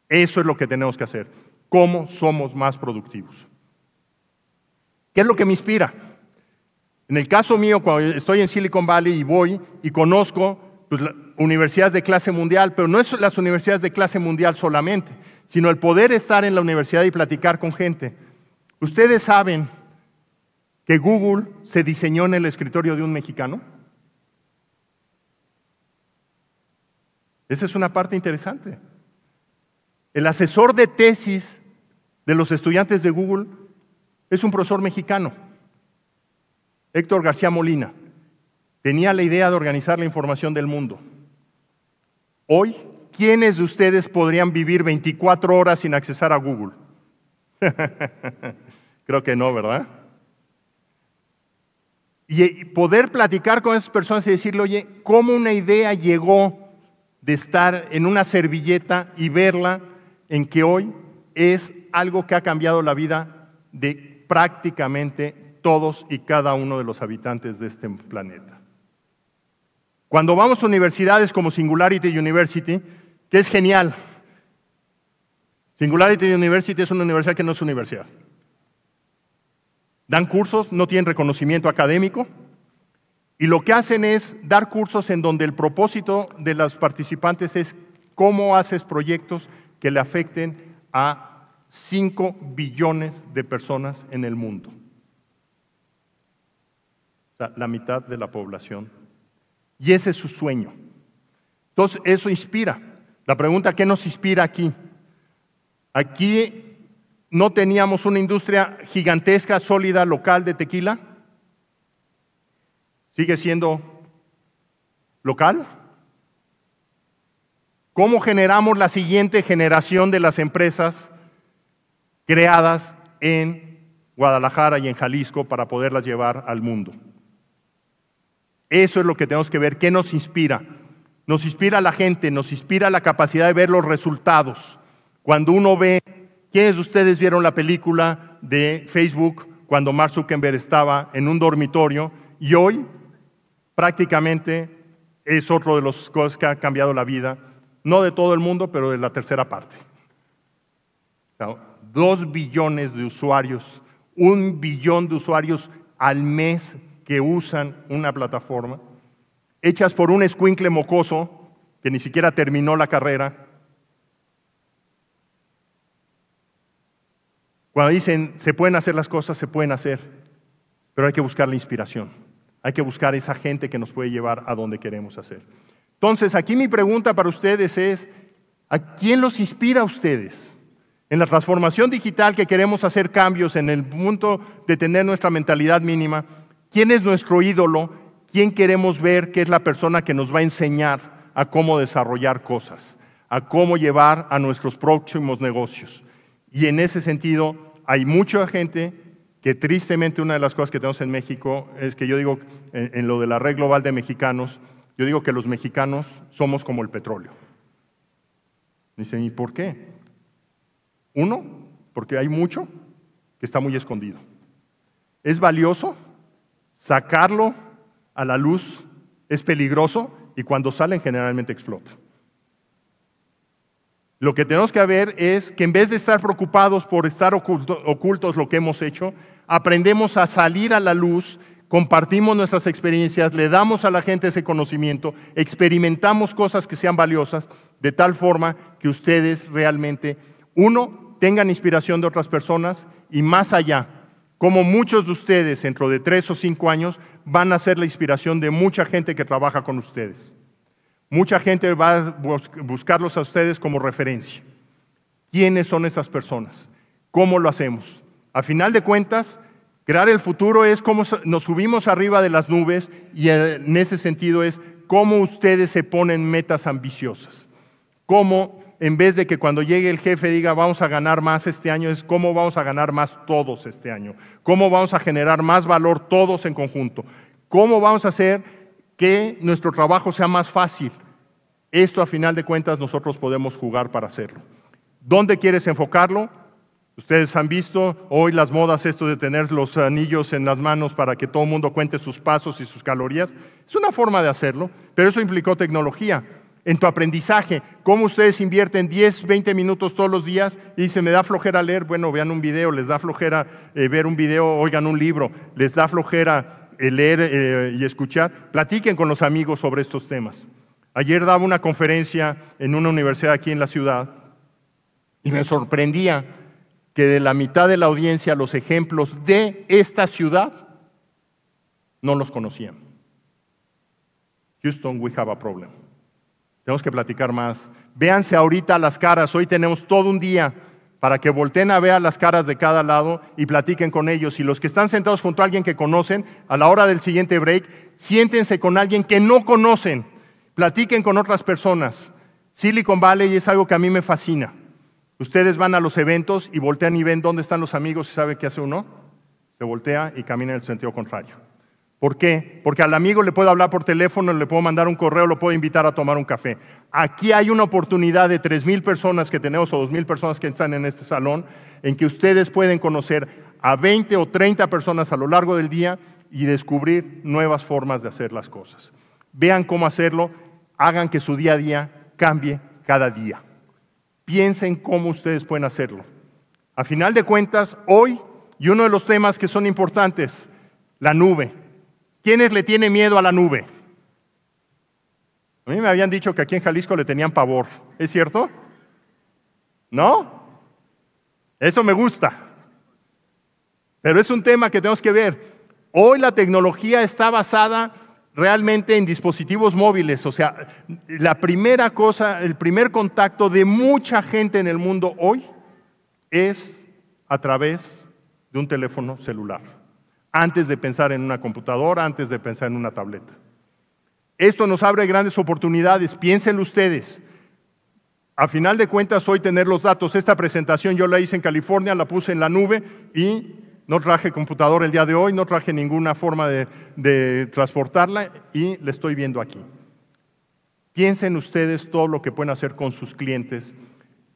Eso es lo que tenemos que hacer. ¿Cómo somos más productivos? ¿Qué es lo que me inspira? En el caso mío, cuando estoy en Silicon Valley y voy y conozco pues, universidades de clase mundial, pero no es las universidades de clase mundial solamente, sino el poder estar en la universidad y platicar con gente. ¿Ustedes saben que Google se diseñó en el escritorio de un mexicano? Esa es una parte interesante. El asesor de tesis de los estudiantes de Google es un profesor mexicano, Héctor García Molina. Tenía la idea de organizar la información del mundo. Hoy, ¿quiénes de ustedes podrían vivir 24 horas sin accesar a Google? Creo que no, ¿verdad? Y poder platicar con esas personas y decirle, oye, ¿cómo una idea llegó de estar en una servilleta y verla en que hoy es algo que ha cambiado la vida de prácticamente todos y cada uno de los habitantes de este planeta? Cuando vamos a universidades como Singularity University, que es genial. Singularity University es una universidad que no es universidad. Dan cursos, no tienen reconocimiento académico, y lo que hacen es dar cursos en donde el propósito de los participantes es cómo haces proyectos que le afecten a 5 billones de personas en el mundo. O sea, la mitad de la población. Y ese es su sueño. Entonces, eso inspira. La pregunta, ¿qué nos inspira aquí? Aquí no teníamos una industria gigantesca, sólida, local de tequila. ¿Sigue siendo local? ¿Cómo generamos la siguiente generación de las empresas creadas en Guadalajara y en Jalisco para poderlas llevar al mundo? Eso es lo que tenemos que ver. ¿Qué nos inspira? Nos inspira la gente, nos inspira la capacidad de ver los resultados. Cuando uno ve, ¿quiénes de ustedes vieron la película de Facebook cuando Mark Zuckerberg estaba en un dormitorio? Y hoy prácticamente es otro de las cosas que ha cambiado la vida, no de todo el mundo, pero de la tercera parte. O sea, 2 billones de usuarios, 1 billón de usuarios al mes que usan una plataforma, hechas por un escuincle mocoso que ni siquiera terminó la carrera. Cuando dicen, se pueden hacer las cosas, se pueden hacer, pero hay que buscar la inspiración. Hay que buscar esa gente que nos puede llevar a donde queremos hacer. Entonces, aquí mi pregunta para ustedes es, ¿a quién los inspira a ustedes? En la transformación digital que queremos hacer cambios en el punto de tener nuestra mentalidad mínima, ¿quién es nuestro ídolo? ¿Quién queremos ver que es la persona que nos va a enseñar a cómo desarrollar cosas, a cómo llevar a nuestros próximos negocios? Y en ese sentido, hay mucha gente que tristemente una de las cosas que tenemos en México es que yo digo, en lo de la red global de mexicanos, yo digo que los mexicanos somos como el petróleo. Dicen, ¿y por qué? Uno, porque hay mucho que está muy escondido. Es valioso, sacarlo a la luz es peligroso y cuando salen generalmente explota. Lo que tenemos que ver es que en vez de estar preocupados por estar ocultos lo que hemos hecho, aprendemos a salir a la luz, compartimos nuestras experiencias, le damos a la gente ese conocimiento, experimentamos cosas que sean valiosas, de tal forma que ustedes realmente, uno, tengan inspiración de otras personas y más allá, como muchos de ustedes dentro de 3 o 5 años van a ser la inspiración de mucha gente que trabaja con ustedes. Mucha gente va a buscarlos a ustedes como referencia. ¿Quiénes son esas personas? ¿Cómo lo hacemos? A final de cuentas, crear el futuro es cómo nos subimos arriba de las nubes y en ese sentido es cómo ustedes se ponen metas ambiciosas. Cómo, en vez de que cuando llegue el jefe diga vamos a ganar más este año, es cómo vamos a ganar más todos este año. Cómo vamos a generar más valor todos en conjunto. Cómo vamos a hacer que nuestro trabajo sea más fácil. Esto, a final de cuentas, nosotros podemos jugar para hacerlo. ¿Dónde quieres enfocarlo? Ustedes han visto hoy las modas, esto de tener los anillos en las manos para que todo el mundo cuente sus pasos y sus calorías. Es una forma de hacerlo, pero eso implicó tecnología. En tu aprendizaje, ¿cómo ustedes invierten 10, 20 minutos todos los días y dicen, me da flojera leer? Bueno, vean un video, les da flojera ver un video, oigan un libro, les da flojera leer y escuchar. Platiquen con los amigos sobre estos temas. Ayer daba una conferencia en una universidad aquí en la ciudad y me sorprendía que de la mitad de la audiencia los ejemplos de esta ciudad no los conocían. Houston, we have a problem. Tenemos que platicar más. Véanse ahorita las caras. Hoy tenemos todo un día para que volteen a ver las caras de cada lado y platiquen con ellos. Y los que están sentados junto a alguien que conocen, a la hora del siguiente break, siéntense con alguien que no conocen. Platiquen con otras personas. Silicon Valley es algo que a mí me fascina. Ustedes van a los eventos y voltean y ven dónde están los amigos y ¿sabe qué hace uno? Se voltea y camina en el sentido contrario. ¿Por qué? Porque al amigo le puedo hablar por teléfono, le puedo mandar un correo, lo puedo invitar a tomar un café. Aquí hay una oportunidad de 3,000 personas que tenemos o 2,000 personas que están en este salón en que ustedes pueden conocer a 20 o 30 personas a lo largo del día y descubrir nuevas formas de hacer las cosas. Vean cómo hacerlo, hagan que su día a día cambie cada día. Piensen cómo ustedes pueden hacerlo. A final de cuentas, hoy, y uno de los temas que son importantes, la nube. ¿Quiénes le tienen miedo a la nube? A mí me habían dicho que aquí en Jalisco le tenían pavor. ¿Es cierto? ¿No? Eso me gusta. Pero es un tema que tenemos que ver. Hoy la tecnología está basada realmente en dispositivos móviles. O sea, la primera cosa, el primer contacto de mucha gente en el mundo hoy es a través de un teléfono celular. Antes de pensar en una computadora, antes de pensar en una tableta. Esto nos abre grandes oportunidades, piénsenlo ustedes. A final de cuentas, hoy tener los datos, esta presentación yo la hice en California, la puse en la nube y no traje computadora el día de hoy, no traje ninguna forma de transportarla y la estoy viendo aquí. Piensen ustedes todo lo que pueden hacer con sus clientes.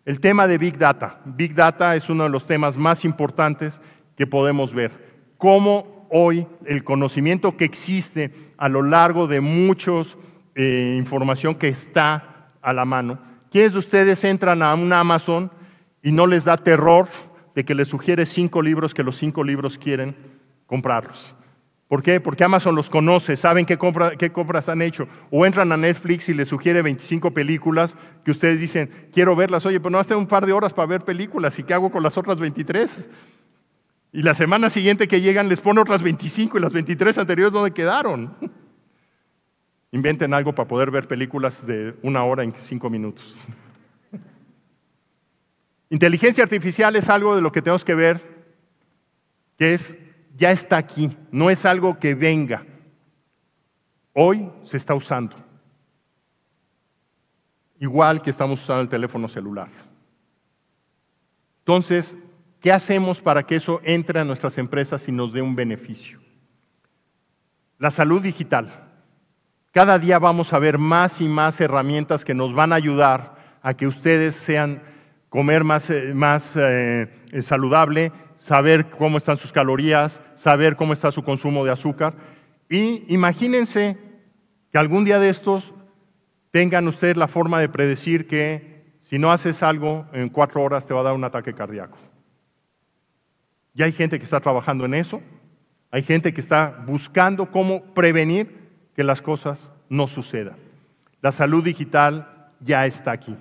El tema de Big Data. Big Data es uno de los temas más importantes que podemos ver. Cómo hoy el conocimiento que existe a lo largo de muchos información que está a la mano. ¿Quiénes de ustedes entran a un Amazon y no les da terror de que les sugiere 5 libros que los 5 libros quieren comprarlos? ¿Por qué? Porque Amazon los conoce, saben qué compras han hecho. O entran a Netflix y les sugiere 25 películas que ustedes dicen, quiero verlas. Oye, pero no hace un par de horas para ver películas. ¿Y qué hago con las otras 23? Y la semana siguiente que llegan les pone otras 25 y las 23 anteriores ¿dónde quedaron? Inventen algo para poder ver películas de 1 hora en 5 minutos. Inteligencia artificial es algo de lo que tenemos que ver, que ya está aquí, no es algo que venga. hoy se está usando. Igual que estamos usando el teléfono celular. Entonces, ¿qué hacemos para que eso entre a nuestras empresas y nos dé un beneficio? La salud digital. Cada día vamos a ver más y más herramientas que nos van a ayudar a que ustedes sean comer más saludable, saber cómo están sus calorías, saber cómo está su consumo de azúcar. Y imagínense que algún día de estos tengan ustedes la forma de predecir que si no haces algo en 4 horas te va a dar un ataque cardíaco. Ya hay gente que está trabajando en eso, hay gente que está buscando cómo prevenir que las cosas no sucedan. La salud digital ya está aquí.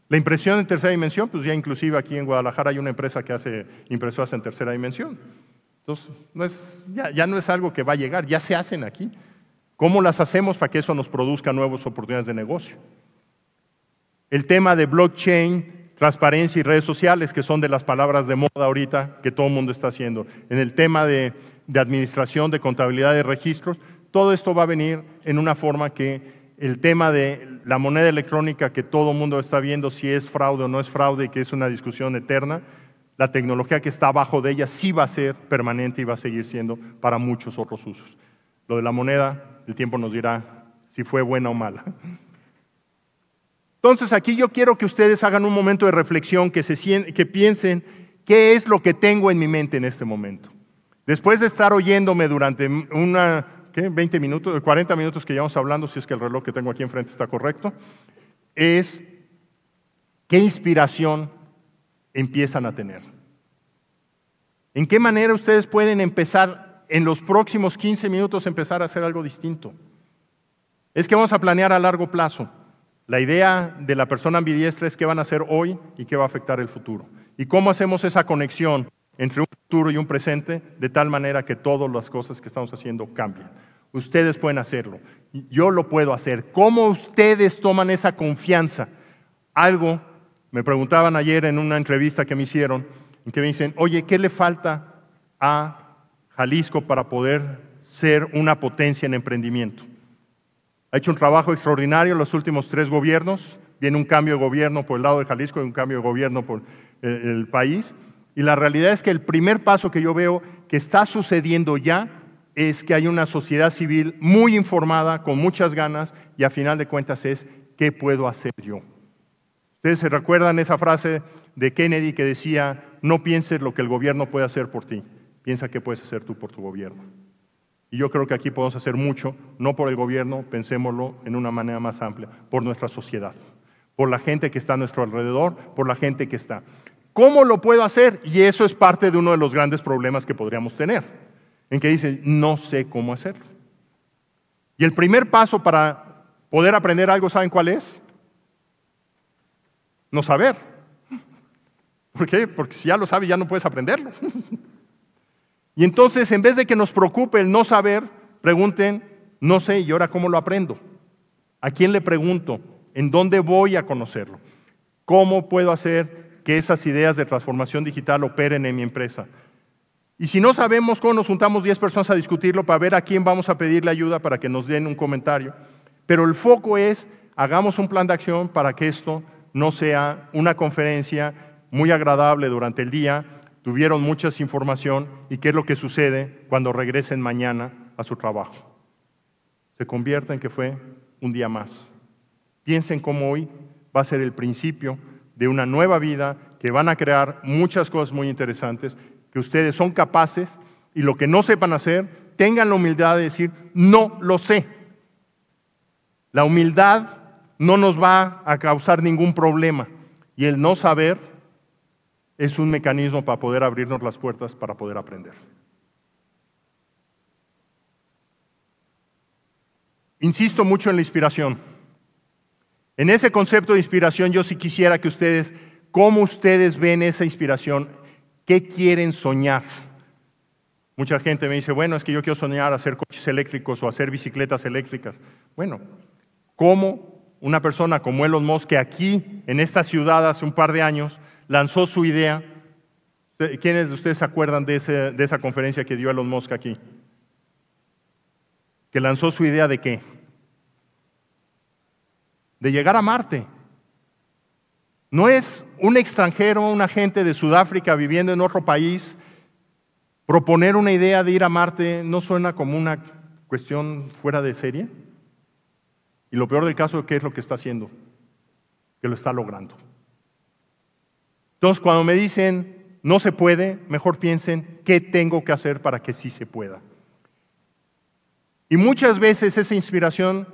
La impresión en tercera dimensión, pues ya inclusive aquí en Guadalajara hay una empresa que hace impresoras en tercera dimensión. Entonces, ya no es algo que va a llegar, ya se hacen aquí. ¿Cómo las hacemos para que eso nos produzca nuevas oportunidades de negocio? El tema de blockchain, transparencia y redes sociales, que son de las palabras de moda ahorita que todo el mundo está haciendo. En el tema de administración, de contabilidad de registros, todo esto va a venir en una forma que el tema de la moneda electrónica, que todo el mundo está viendo si es fraude o no es fraude y que es una discusión eterna, la tecnología que está abajo de ella sí va a ser permanente y va a seguir siendo para muchos otros usos. Lo de la moneda, el tiempo nos dirá si fue buena o mala. Entonces, aquí yo quiero que ustedes hagan un momento de reflexión, que piensen qué es lo que tengo en mi mente en este momento. Después de estar oyéndome durante 20 minutos, 40 minutos que llevamos hablando, si es que el reloj que tengo aquí enfrente está correcto, es qué inspiración empiezan a tener. ¿En qué manera ustedes pueden empezar en los próximos 15 minutos empezar a hacer algo distinto? Es que vamos a planear a largo plazo. La idea de la persona ambidiestra es qué van a hacer hoy y qué va a afectar el futuro. ¿Y cómo hacemos esa conexión entre un futuro y un presente de tal manera que todas las cosas que estamos haciendo cambien? Ustedes pueden hacerlo. Yo lo puedo hacer. ¿Cómo ustedes toman esa confianza? Algo, me preguntaban ayer en una entrevista que me hicieron, en que me dicen, oye, ¿qué le falta a Jalisco para poder ser una potencia en emprendimiento? Ha hecho un trabajo extraordinario en los últimos 3 gobiernos. Viene un cambio de gobierno por el lado de Jalisco y un cambio de gobierno por el país. Y la realidad es que el primer paso que yo veo que está sucediendo ya es que hay una sociedad civil muy informada, con muchas ganas, y a final de cuentas es, ¿qué puedo hacer yo? Ustedes se recuerdan esa frase de Kennedy que decía, no pienses lo que el gobierno puede hacer por ti, piensa qué puedes hacer tú por tu gobierno. Y yo creo que aquí podemos hacer mucho, no por el gobierno, pensémoslo en una manera más amplia, por nuestra sociedad, por la gente que está a nuestro alrededor, por la gente que está. ¿Cómo lo puedo hacer? Y eso es parte de uno de los grandes problemas que podríamos tener, en que dicen, no sé cómo hacerlo. Y el primer paso para poder aprender algo, ¿saben cuál es? No saber. ¿Por qué? Porque si ya lo sabes, ya no puedes aprenderlo. Y entonces, en vez de que nos preocupe el no saber, pregunten, no sé, ¿y ahora cómo lo aprendo? ¿A quién le pregunto? ¿En dónde voy a conocerlo? ¿Cómo puedo hacer que esas ideas de transformación digital operen en mi empresa? Y si no sabemos cómo, nos juntamos 10 personas a discutirlo para ver a quién vamos a pedirle ayuda para que nos den un comentario. Pero el foco es, hagamos un plan de acción para que esto no sea una conferencia muy agradable durante el día, tuvieron mucha información y qué es lo que sucede cuando regresen mañana a su trabajo. Se convierte en que fue un día más. Piensen cómo hoy va a ser el principio de una nueva vida, que van a crear muchas cosas muy interesantes, que ustedes son capaces y lo que no sepan hacer, tengan la humildad de decir, no lo sé. La humildad no nos va a causar ningún problema y el no saber es un mecanismo para poder abrirnos las puertas para poder aprender. Insisto mucho en la inspiración. En ese concepto de inspiración yo sí quisiera que ustedes, ¿cómo ustedes ven esa inspiración? ¿Qué quieren soñar? Mucha gente me dice, bueno, es que yo quiero soñar hacer coches eléctricos o hacer bicicletas eléctricas. Bueno, ¿cómo una persona como Elon Musk, que aquí en esta ciudad hace un par de años lanzó su idea? ¿Quiénes de ustedes se acuerdan de esa conferencia que dio Elon Musk aquí? que lanzó su idea de ¿qué? De llegar a Marte. No es un extranjero, un agente de Sudáfrica viviendo en otro país. Proponer una idea de ir a Marte no suena como una cuestión fuera de serie. Y lo peor del caso, ¿qué es lo que está haciendo? Que lo está logrando. Entonces, cuando me dicen no se puede, mejor piensen qué tengo que hacer para que sí se pueda. Y muchas veces esa inspiración,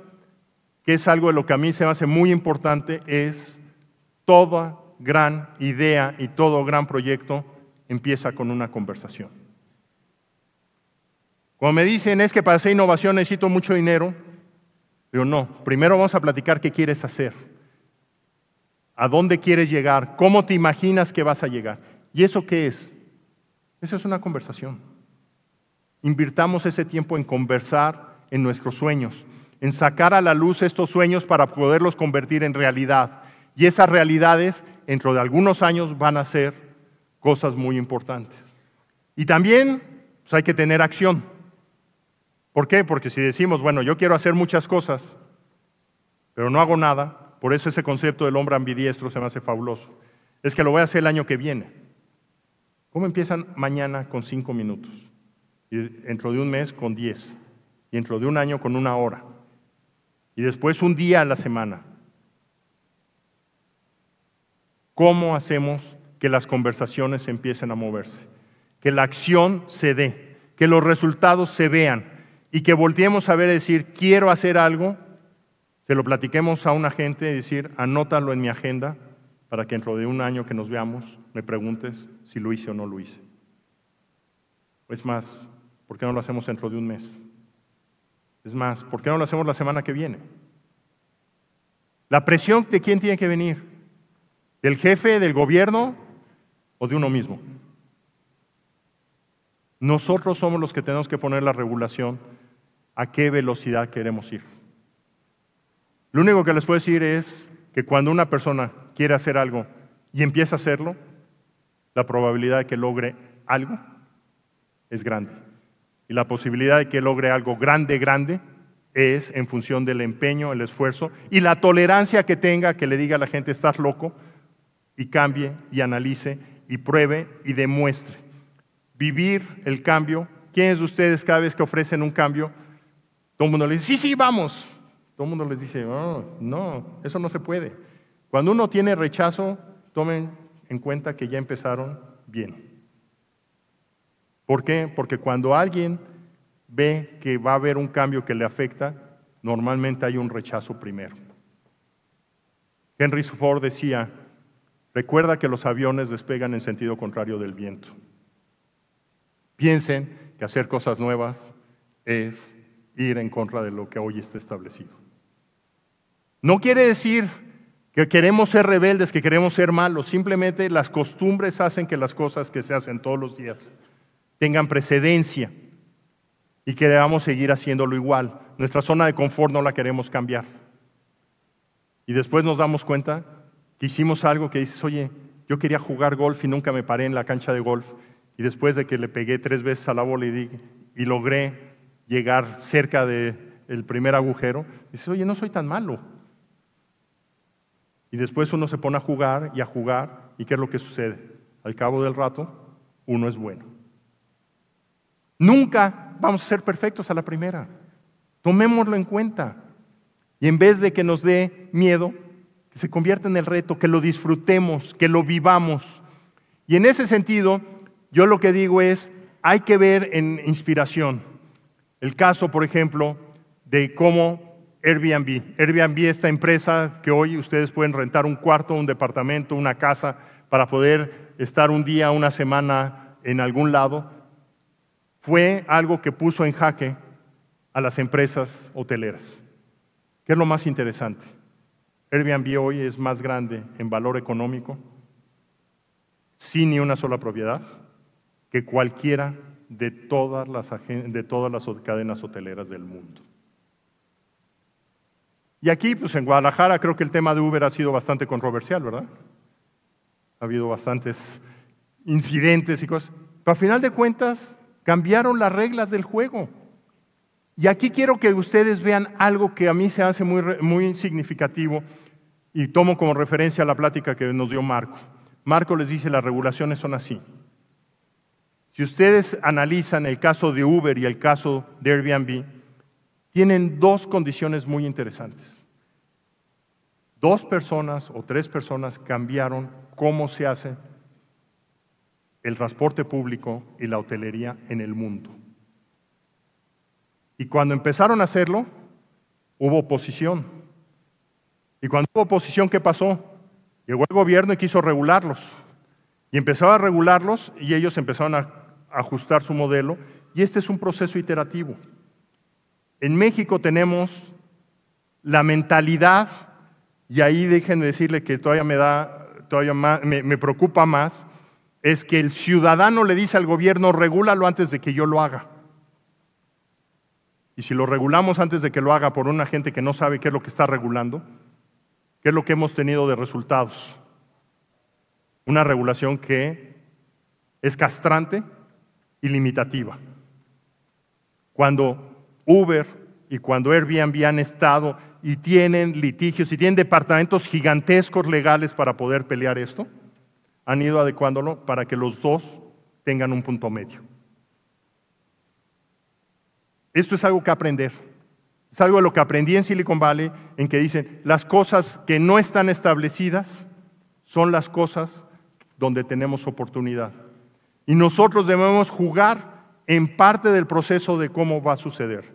que es algo de lo que a mí se me hace muy importante, es toda gran idea y todo gran proyecto empieza con una conversación. Cuando me dicen es que para hacer innovación necesito mucho dinero, digo no, primero vamos a platicar qué quieres hacer, a dónde quieres llegar, cómo te imaginas que vas a llegar. ¿Y eso qué es? Eso es una conversación. Invirtamos ese tiempo en conversar en nuestros sueños, en sacar a la luz estos sueños para poderlos convertir en realidad. Y esas realidades, dentro de algunos años, van a ser cosas muy importantes. Y también pues, hay que tener acción. ¿Por qué? Porque si decimos, bueno, yo quiero hacer muchas cosas, pero no hago nada, por eso ese concepto del hombre ambidiestro se me hace fabuloso. Es que lo voy a hacer el año que viene. ¿Cómo empiezan mañana con 5 minutos? Y dentro de un mes con 10. Y dentro de un año con 1 hora. Y después un día a la semana. ¿Cómo hacemos que las conversaciones empiecen a moverse? Que la acción se dé, que los resultados se vean y que volteemos a ver y decir, quiero hacer algo, se lo platiquemos a una gente y decir, anótalo en mi agenda para que dentro de un año que nos veamos me preguntes si lo hice o no lo hice. Es más, ¿por qué no lo hacemos dentro de un mes? Es más, ¿por qué no lo hacemos la semana que viene? ¿La presión de quién tiene que venir? ¿Del jefe, del gobierno o de uno mismo? Nosotros somos los que tenemos que poner la regulación a qué velocidad queremos ir. Lo único que les puedo decir es que cuando una persona quiere hacer algo y empieza a hacerlo, la probabilidad de que logre algo es grande. Y la posibilidad de que logre algo grande es en función del empeño, el esfuerzo y la tolerancia que tenga que le diga a la gente, estás loco, y cambie y analice y pruebe y demuestre. Vivir el cambio. ¿Quiénes de ustedes cada vez que ofrecen un cambio, todo el mundo les dice, sí, vamos? Todo el mundo les dice, oh, no, eso no se puede. Cuando uno tiene rechazo, tomen en cuenta que ya empezaron bien. ¿Por qué? Porque cuando alguien ve que va a haber un cambio que le afecta, normalmente hay un rechazo primero. Henry Ford decía, recuerda que los aviones despegan en sentido contrario del viento. Piensen que hacer cosas nuevas es ir en contra de lo que hoy está establecido. No quiere decir que queremos ser rebeldes, que queremos ser malos, simplemente las costumbres hacen que las cosas que se hacen todos los días tengan precedencia y que debamos seguir haciéndolo igual. Nuestra zona de confort no la queremos cambiar. Y después nos damos cuenta que hicimos algo que dices, oye, yo quería jugar golf y nunca me paré en la cancha de golf, y después de que le pegué 3 veces a la bola y logré llegar cerca del primer agujero, dices, oye, no soy tan malo. Y después uno se pone a jugar, ¿y qué es lo que sucede? Al cabo del rato, uno es bueno. Nunca vamos a ser perfectos a la primera. Tomémoslo en cuenta. Y en vez de que nos dé miedo, que se convierta en el reto, que lo disfrutemos, que lo vivamos. Y en ese sentido, yo lo que digo es, hay que ver en inspiración. El caso, por ejemplo, de cómo Airbnb, esta empresa que hoy ustedes pueden rentar un cuarto, un departamento, una casa para poder estar un día, una semana en algún lado, fue algo que puso en jaque a las empresas hoteleras. ¿Qué es lo más interesante? Airbnb hoy es más grande en valor económico, sin ni una sola propiedad, que cualquiera de todas las cadenas hoteleras del mundo. Y aquí, pues en Guadalajara, creo que el tema de Uber ha sido bastante controversial, ¿verdad? Ha habido bastantes incidentes y cosas. Pero a final de cuentas, cambiaron las reglas del juego. Y aquí quiero que ustedes vean algo que a mí se hace muy significativo y tomo como referencia la plática que nos dio Marco. Marco les dice, las regulaciones son así. Si ustedes analizan el caso de Uber y el caso de Airbnb, tienen dos condiciones muy interesantes. 2 personas o 3 personas cambiaron cómo se hace el transporte público y la hotelería en el mundo. Y cuando empezaron a hacerlo, hubo oposición. Y cuando hubo oposición, ¿qué pasó? Llegó el gobierno y quiso regularlos. Y empezó a regularlos y ellos empezaron a ajustar su modelo. Y este es un proceso iterativo. En México tenemos la mentalidad, y ahí déjenme decirle que todavía me preocupa más, es que el ciudadano le dice al gobierno, regúlalo antes de que yo lo haga. Y si lo regulamos antes de que lo haga por una gente que no sabe qué es lo que está regulando, ¿qué es lo que hemos tenido de resultados? Una regulación que es castrante y limitativa. Cuando Uber y cuando Airbnb han estado y tienen litigios y tienen departamentos gigantescos legales para poder pelear esto, han ido adecuándolo para que los dos tengan un punto medio. Esto es algo que aprender. Es algo de lo que aprendí en Silicon Valley, en que dicen, las cosas que no están establecidas son las cosas donde tenemos oportunidad. Y nosotros debemos jugar en parte del proceso de cómo va a suceder.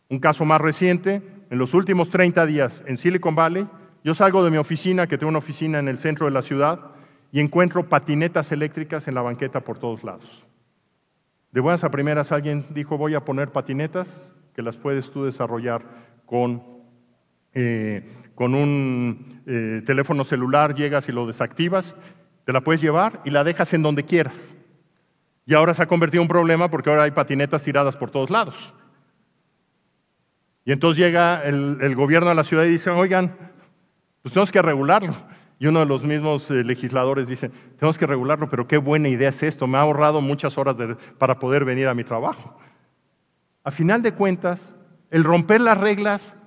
Un caso más reciente, en los últimos 30 días en Silicon Valley, yo salgo de mi oficina, que tengo una oficina en el centro de la ciudad, y encuentro patinetas eléctricas en la banqueta por todos lados. De buenas a primeras alguien dijo, voy a poner patinetas que las puedes tú desarrollar con un teléfono celular, llegas y lo desactivas, te la puedes llevar y la dejas en donde quieras. Y ahora se ha convertido en un problema porque ahora hay patinetas tiradas por todos lados. Y entonces llega el gobierno de la ciudad y dice, oigan, pues tenemos que regularlo. Y uno de los mismos legisladores dice, tenemos que regularlo, pero qué buena idea es esto, me ha ahorrado muchas horas para poder venir a mi trabajo. A final de cuentas, el romper las reglas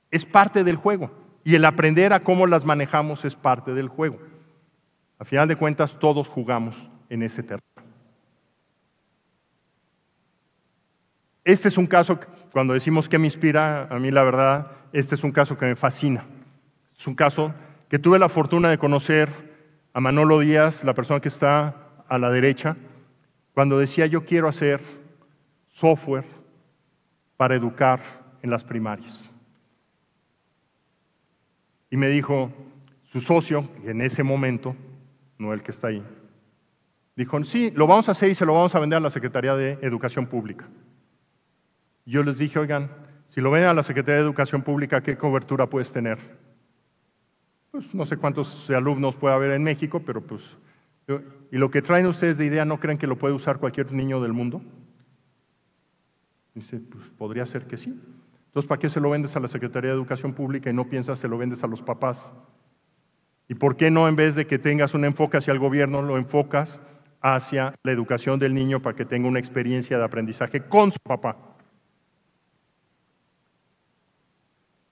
es parte del juego y el aprender a cómo las manejamos es parte del juego. A final de cuentas, todos jugamos en ese terreno. Este es un caso, cuando decimos que me inspira, a mí la verdad, este es un caso que me fascina. Es un caso que tuve la fortuna de conocer a Manolo Díaz, la persona que está a la derecha, cuando decía yo quiero hacer software para educar en las primarias. Y me dijo su socio, en ese momento, no el que está ahí, dijo, sí, lo vamos a hacer y se lo vamos a vender a la Secretaría de Educación Pública. Y yo les dije, oigan, si lo venden a la Secretaría de Educación Pública, ¿qué cobertura puedes tener? Pues no sé cuántos alumnos puede haber en México, pero pues, ¿y lo que traen ustedes de idea no creen que lo puede usar cualquier niño del mundo? Dice, pues podría ser que sí. Entonces, ¿para qué se lo vendes a la Secretaría de Educación Pública y no piensas se lo vendes a los papás? ¿Y por qué no, en vez de que tengas un enfoque hacia el gobierno, lo enfocas hacia la educación del niño para que tenga una experiencia de aprendizaje con su papá?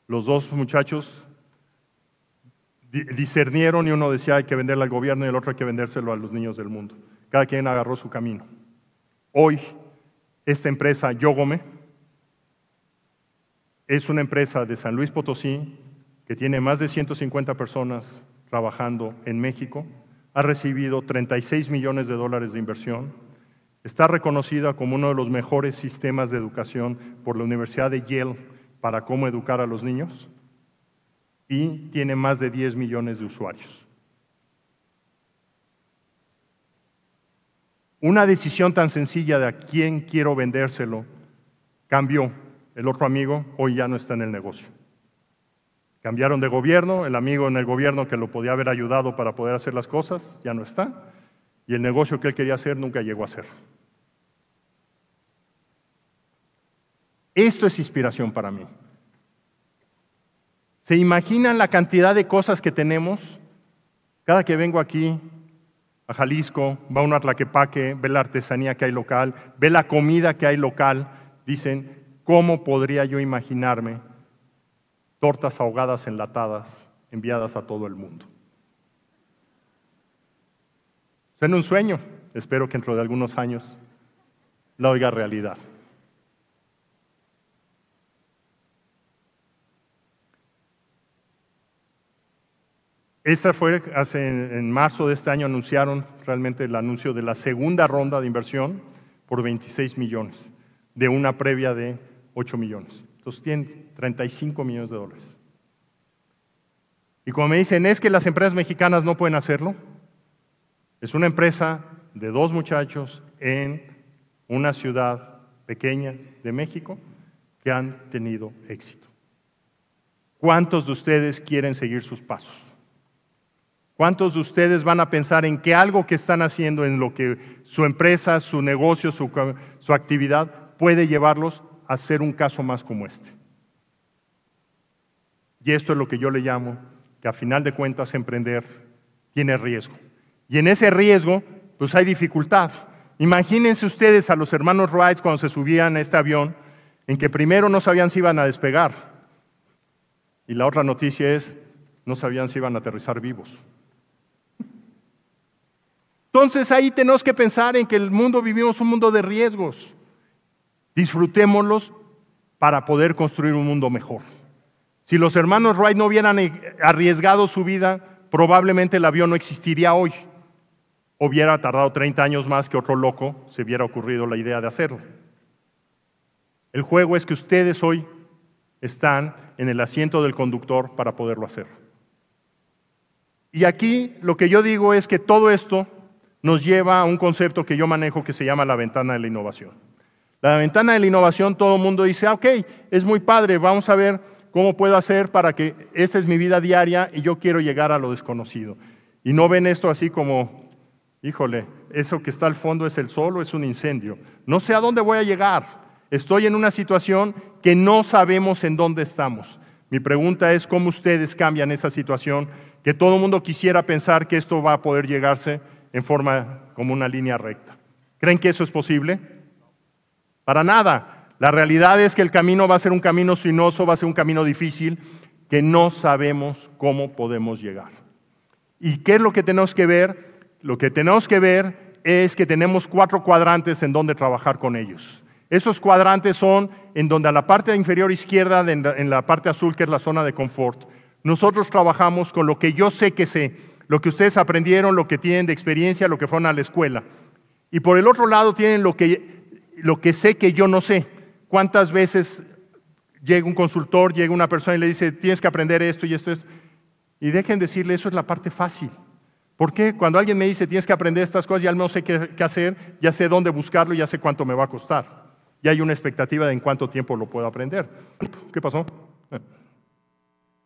Los dos muchachos discernieron y uno decía hay que venderle al gobierno y el otro hay que vendérselo a los niños del mundo. Cada quien agarró su camino. Hoy, esta empresa, Yogome, es una empresa de San Luis Potosí que tiene más de 150 personas trabajando en México, ha recibido $36 millones de inversión, está reconocida como uno de los mejores sistemas de educación por la Universidad de Yale para cómo educar a los niños, y tiene más de 10 millones de usuarios. Una decisión tan sencilla de a quién quiero vendérselo cambió. El otro amigo hoy ya no está en el negocio. Cambiaron de gobierno, el amigo en el gobierno que lo podía haber ayudado para poder hacer las cosas ya no está, y el negocio que él quería hacer nunca llegó a ser. Esto es inspiración para mí. ¿Se imaginan la cantidad de cosas que tenemos? Cada que vengo aquí a Jalisco, va uno a Tlaquepaque, ve la artesanía que hay local, ve la comida que hay local, dicen, ¿cómo podría yo imaginarme tortas ahogadas enlatadas enviadas a todo el mundo? Suena un sueño, espero que dentro de algunos años la oiga realidad. Esta fue, en marzo de este año anunciaron realmente el anuncio de la segunda ronda de inversión por 26 millones, de una previa de 8 millones. Entonces tienen 35 millones de dólares. Y como me dicen, ¿es que las empresas mexicanas no pueden hacerlo? Es una empresa de 2 muchachos en una ciudad pequeña de México que han tenido éxito. ¿Cuántos de ustedes quieren seguir sus pasos? ¿Cuántos de ustedes van a pensar en que algo que están haciendo, en lo que su empresa, su negocio, su actividad puede llevarlos a ser un caso más como este? Y esto es lo que yo le llamo que a final de cuentas emprender tiene riesgo. Y en ese riesgo, pues hay dificultad. Imagínense ustedes a los hermanos Wright cuando se subían a este avión, en que primero no sabían si iban a despegar. Y la otra noticia es, no sabían si iban a aterrizar vivos. Entonces ahí tenemos que pensar en que el mundo vivimos un mundo de riesgos. Disfrutémoslos para poder construir un mundo mejor. Si los hermanos Wright no hubieran arriesgado su vida, probablemente el avión no existiría hoy. Hubiera tardado 30 años más que otro loco se hubiera ocurrido la idea de hacerlo. El juego es que ustedes hoy están en el asiento del conductor para poderlo hacer. Y aquí lo que yo digo es que todo esto nos lleva a un concepto que yo manejo que se llama la ventana de la innovación. La ventana de la innovación, todo el mundo dice, ok, es muy padre, vamos a ver cómo puedo hacer para que esta es mi vida diaria y yo quiero llegar a lo desconocido. Y no ven esto así como, híjole, eso que está al fondo es el sol o es un incendio. No sé a dónde voy a llegar. Estoy en una situación que no sabemos en dónde estamos. Mi pregunta es cómo ustedes cambian esa situación, que todo el mundo quisiera pensar que esto va a poder llegarse en forma como una línea recta. ¿Creen que eso es posible? Para nada. La realidad es que el camino va a ser un camino sinuoso, va a ser un camino difícil, que no sabemos cómo podemos llegar. ¿Y qué es lo que tenemos que ver? Lo que tenemos que ver es que tenemos 4 cuadrantes en donde trabajar con ellos. Esos cuadrantes son en donde a la parte inferior izquierda, en la parte azul, que es la zona de confort, nosotros trabajamos con lo que yo sé que sé, lo que ustedes aprendieron, lo que tienen de experiencia, lo que fueron a la escuela. Y por el otro lado tienen lo que sé que yo no sé. ¿Cuántas veces llega un consultor, llega una persona y le dice, tienes que aprender esto y esto? Y dejen decirle, eso es la parte fácil. ¿Por qué? Cuando alguien me dice, tienes que aprender estas cosas, ya no sé qué hacer, ya sé dónde buscarlo, ya sé cuánto me va a costar. Y hay una expectativa de en cuánto tiempo lo puedo aprender. ¿Qué pasó?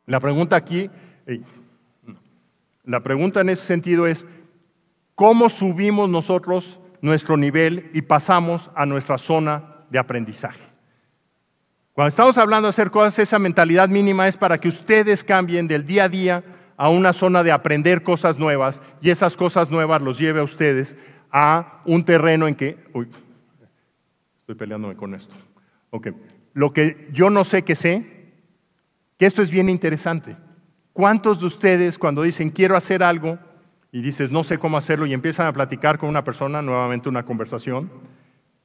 La pregunta aquí, la pregunta en ese sentido es, ¿cómo subimos nosotros nuestro nivel y pasamos a nuestra zona de aprendizaje? Cuando estamos hablando de hacer cosas, esa mentalidad mínima es para que ustedes cambien del día a día a una zona de aprender cosas nuevas y esas cosas nuevas los lleve a ustedes a un terreno en que... Uy, estoy peleándome con esto. Ok, lo que yo no sé que sé, que esto es bien interesante. ¿Cuántos de ustedes cuando dicen quiero hacer algo y dices no sé cómo hacerlo y empiezan a platicar con una persona, nuevamente una conversación,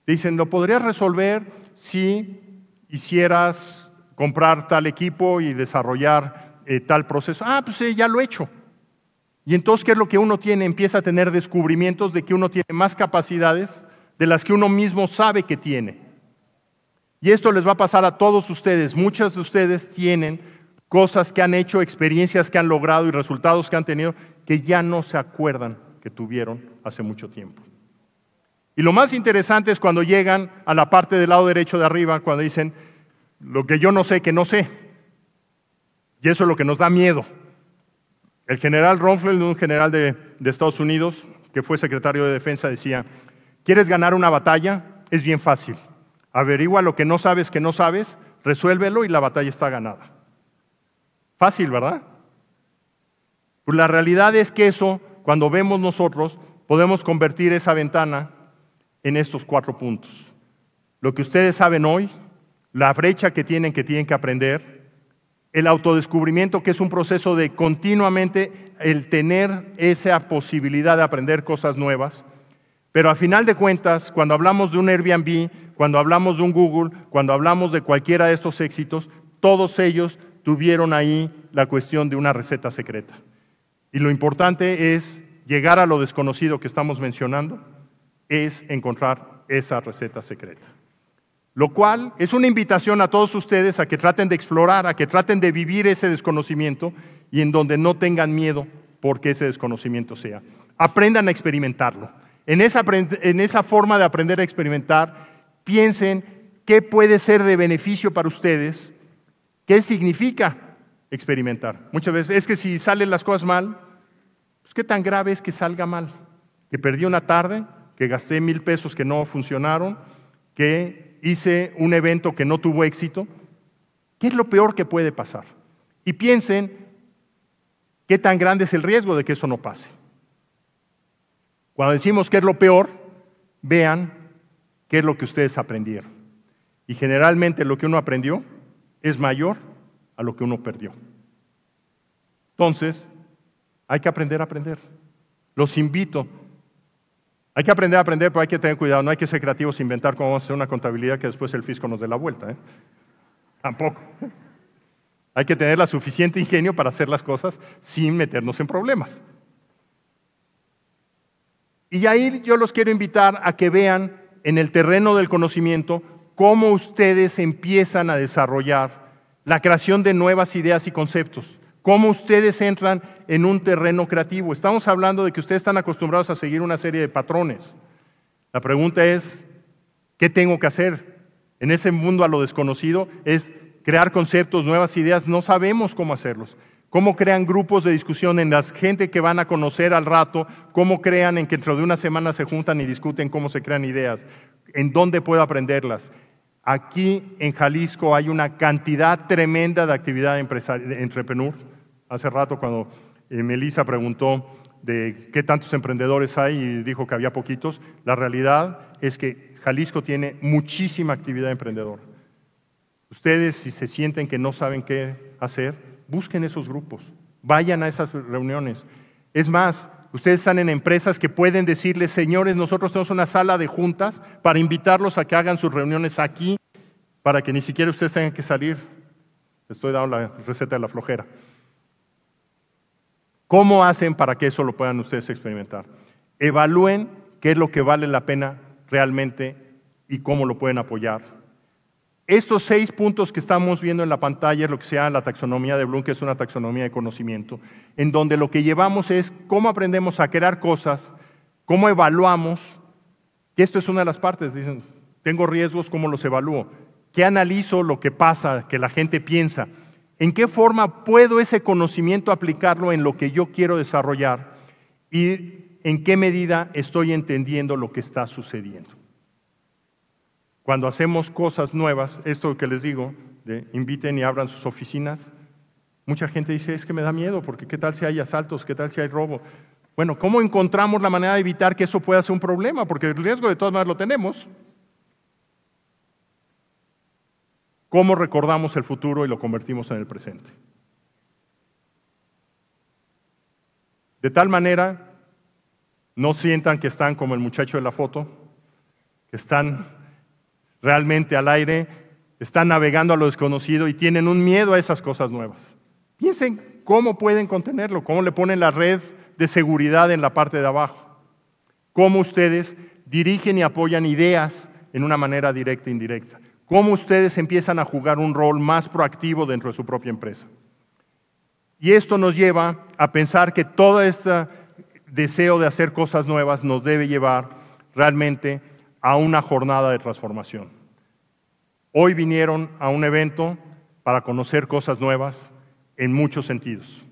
dicen lo podrías resolver si hicieras comprar tal equipo y desarrollar tal proceso? Ah, pues ya lo he hecho. Y entonces, ¿qué es lo que uno tiene? Empieza a tener descubrimientos de que uno tiene más capacidades de las que uno mismo sabe que tiene. Y esto les va a pasar a todos ustedes. Muchos de ustedes tienen cosas que han hecho, experiencias que han logrado y resultados que han tenido que ya no se acuerdan que tuvieron hace mucho tiempo. Y lo más interesante es cuando llegan a la parte del lado derecho de arriba, cuando dicen, lo que yo no sé que no sé. Y eso es lo que nos da miedo. El general Rumsfeld, un general de Estados Unidos, que fue secretario de Defensa, decía, ¿quieres ganar una batalla? Es bien fácil. Averigua lo que no sabes, resuélvelo y la batalla está ganada. Fácil, ¿verdad? Pues la realidad es que eso, cuando vemos nosotros, podemos convertir esa ventana en estos 4 puntos. lo que ustedes saben hoy, la brecha que tienen que aprender, el autodescubrimiento, que es un proceso de continuamente el tener esa posibilidad de aprender cosas nuevas. Pero a final de cuentas, cuando hablamos de un Airbnb, cuando hablamos de un Google, cuando hablamos de cualquiera de estos éxitos, todos ellos tuvieron ahí la cuestión de una receta secreta. Y lo importante es llegar a lo desconocido que estamos mencionando, es encontrar esa receta secreta. Lo cual es una invitación a todos ustedes a que traten de explorar, a que traten de vivir ese desconocimiento y en donde no tengan miedo porque ese desconocimiento sea. Aprendan a experimentarlo. En esa forma de aprender a experimentar, piensen qué puede ser de beneficio para ustedes, qué significa experimentar. Muchas veces es que si salen las cosas mal, pues qué tan grave es que salga mal, que perdí una tarde, que gasté 1,000 pesos que no funcionaron, que hice un evento que no tuvo éxito. ¿Qué es lo peor que puede pasar? Y piensen qué tan grande es el riesgo de que eso no pase. Cuando decimos qué es lo peor, vean qué es lo que ustedes aprendieron. Y generalmente lo que uno aprendió es mayor a lo que uno perdió. Entonces, hay que aprender a aprender. Los invito. Hay que aprender a aprender, pero hay que tener cuidado. No hay que ser creativos e inventar cómo vamos a hacer una contabilidad que después el fisco nos dé la vuelta. Tampoco. Hay que tener la suficiente ingenio para hacer las cosas sin meternos en problemas. Y ahí yo los quiero invitar a que vean en el terreno del conocimiento cómo ustedes empiezan a desarrollar la creación de nuevas ideas y conceptos, cómo ustedes entran en un terreno creativo. Estamos hablando de que ustedes están acostumbrados a seguir una serie de patrones. La pregunta es, ¿qué tengo que hacer? En ese mundo a lo desconocido es crear conceptos, nuevas ideas, no sabemos cómo hacerlos. ¿Cómo crean grupos de discusión en la gente que van a conocer al rato? ¿Cómo crean en que dentro de una semana se juntan y discuten cómo se crean ideas? ¿En dónde puedo aprenderlas? Aquí en Jalisco hay una cantidad tremenda de actividad entrepreneur. Hace rato cuando Melissa preguntó de qué tantos emprendedores hay y dijo que había poquitos, la realidad es que Jalisco tiene muchísima actividad emprendedora. Ustedes, si se sienten que no saben qué hacer, busquen esos grupos, vayan a esas reuniones. Es más, ustedes están en empresas que pueden decirles, señores, nosotros tenemos una sala de juntas para invitarlos a que hagan sus reuniones aquí, para que ni siquiera ustedes tengan que salir. Les estoy dando la receta de la flojera. ¿Cómo hacen para que eso lo puedan ustedes experimentar? Evalúen qué es lo que vale la pena realmente y cómo lo pueden apoyar. Estos 6 puntos que estamos viendo en la pantalla es lo que se llama la taxonomía de Bloom, que es una taxonomía de conocimiento, en donde lo que llevamos es cómo aprendemos a crear cosas, cómo evaluamos, que esto es una de las partes, dicen, tengo riesgos, ¿cómo los evalúo? ¿Qué analizo lo que pasa, que la gente piensa? ¿En qué forma puedo ese conocimiento aplicarlo en lo que yo quiero desarrollar? ¿Y en qué medida estoy entendiendo lo que está sucediendo? Cuando hacemos cosas nuevas, esto que les digo, de inviten y abran sus oficinas, mucha gente dice, es que me da miedo, porque ¿qué tal si hay asaltos? ¿Qué tal si hay robo? Bueno, ¿cómo encontramos la manera de evitar que eso pueda ser un problema? Porque el riesgo de todas maneras lo tenemos. ¿Cómo recordamos el futuro y lo convertimos en el presente? De tal manera, no sientan que están como el muchacho de la foto, que están realmente al aire, están navegando a lo desconocido y tienen un miedo a esas cosas nuevas. Piensen cómo pueden contenerlo, cómo le ponen la red de seguridad en la parte de abajo, cómo ustedes dirigen y apoyan ideas en una manera directa e indirecta, cómo ustedes empiezan a jugar un rol más proactivo dentro de su propia empresa. Y esto nos lleva a pensar que todo este deseo de hacer cosas nuevas nos debe llevar realmente a una jornada de transformación. Hoy vinieron a un evento para conocer cosas nuevas en muchos sentidos.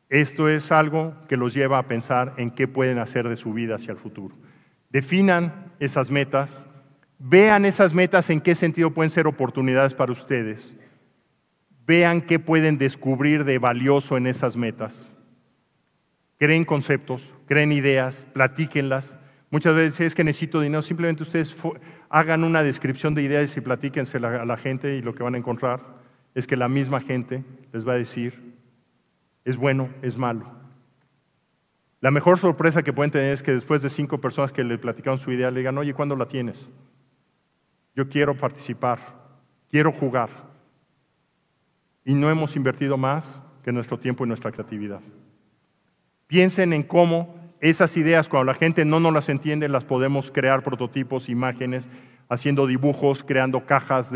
Esto es algo que los lleva a pensar en qué pueden hacer de su vida hacia el futuro. Definan esas metas, vean esas metas en qué sentido pueden ser oportunidades para ustedes, vean qué pueden descubrir de valioso en esas metas, creen conceptos, creen ideas, platíquenlas, Muchas veces es que necesito dinero. Simplemente ustedes hagan una descripción de ideas y platíquensela a la gente, y lo que van a encontrar es que la misma gente les va a decir, es bueno, es malo. La mejor sorpresa que pueden tener es que después de 5 personas que le platicaron su idea, le digan, oye, ¿cuándo la tienes? Yo quiero participar, quiero jugar. Y no hemos invertido más que nuestro tiempo y nuestra creatividad. Piensen en cómo esas ideas, cuando la gente no nos las entiende, las podemos crear prototipos, imágenes, haciendo dibujos, creando cajas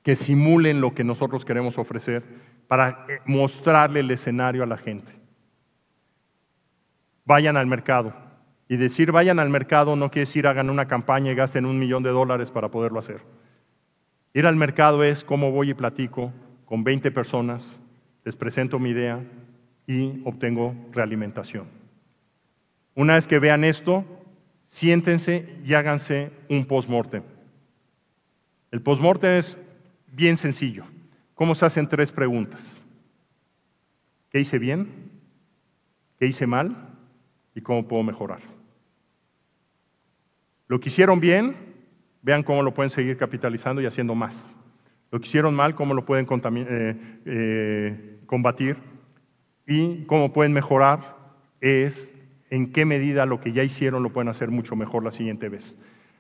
que simulen lo que nosotros queremos ofrecer para mostrarle el escenario a la gente. Vayan al mercado. Y decir vayan al mercado no quiere decir hagan una campaña y gasten $1 millón para poderlo hacer. Ir al mercado es cómo voy y platico con 20 personas, les presento mi idea y obtengo realimentación. Una vez que vean esto, siéntense y háganse un post-mortem. El post-mortem es bien sencillo. ¿Cómo se hacen 3 preguntas? ¿Qué hice bien? ¿Qué hice mal? ¿Y cómo puedo mejorar? Lo que hicieron bien, vean cómo lo pueden seguir capitalizando y haciendo más. Lo que hicieron mal, cómo lo pueden combatir, y cómo pueden mejorar es en qué medida lo que ya hicieron lo pueden hacer mucho mejor la siguiente vez.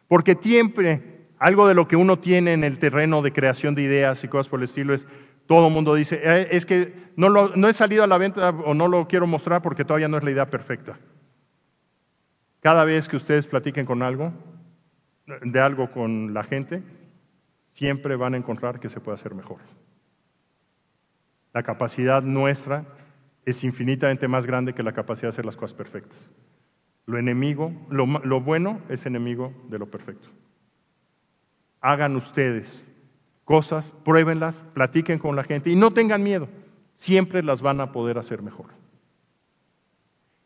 Porque siempre algo de lo que uno tiene en el terreno de creación de ideas y cosas por el estilo es, todo el mundo dice, es que no he salido a la venta o no lo quiero mostrar porque todavía no es la idea perfecta. Cada vez que ustedes platiquen de algo con la gente, siempre van a encontrar que se puede hacer mejor. La capacidad nuestra es infinitamente más grande que la capacidad de hacer las cosas perfectas. Lo bueno es enemigo de lo perfecto. Hagan ustedes cosas, pruébenlas, platiquen con la gente y no tengan miedo. Siempre las van a poder hacer mejor.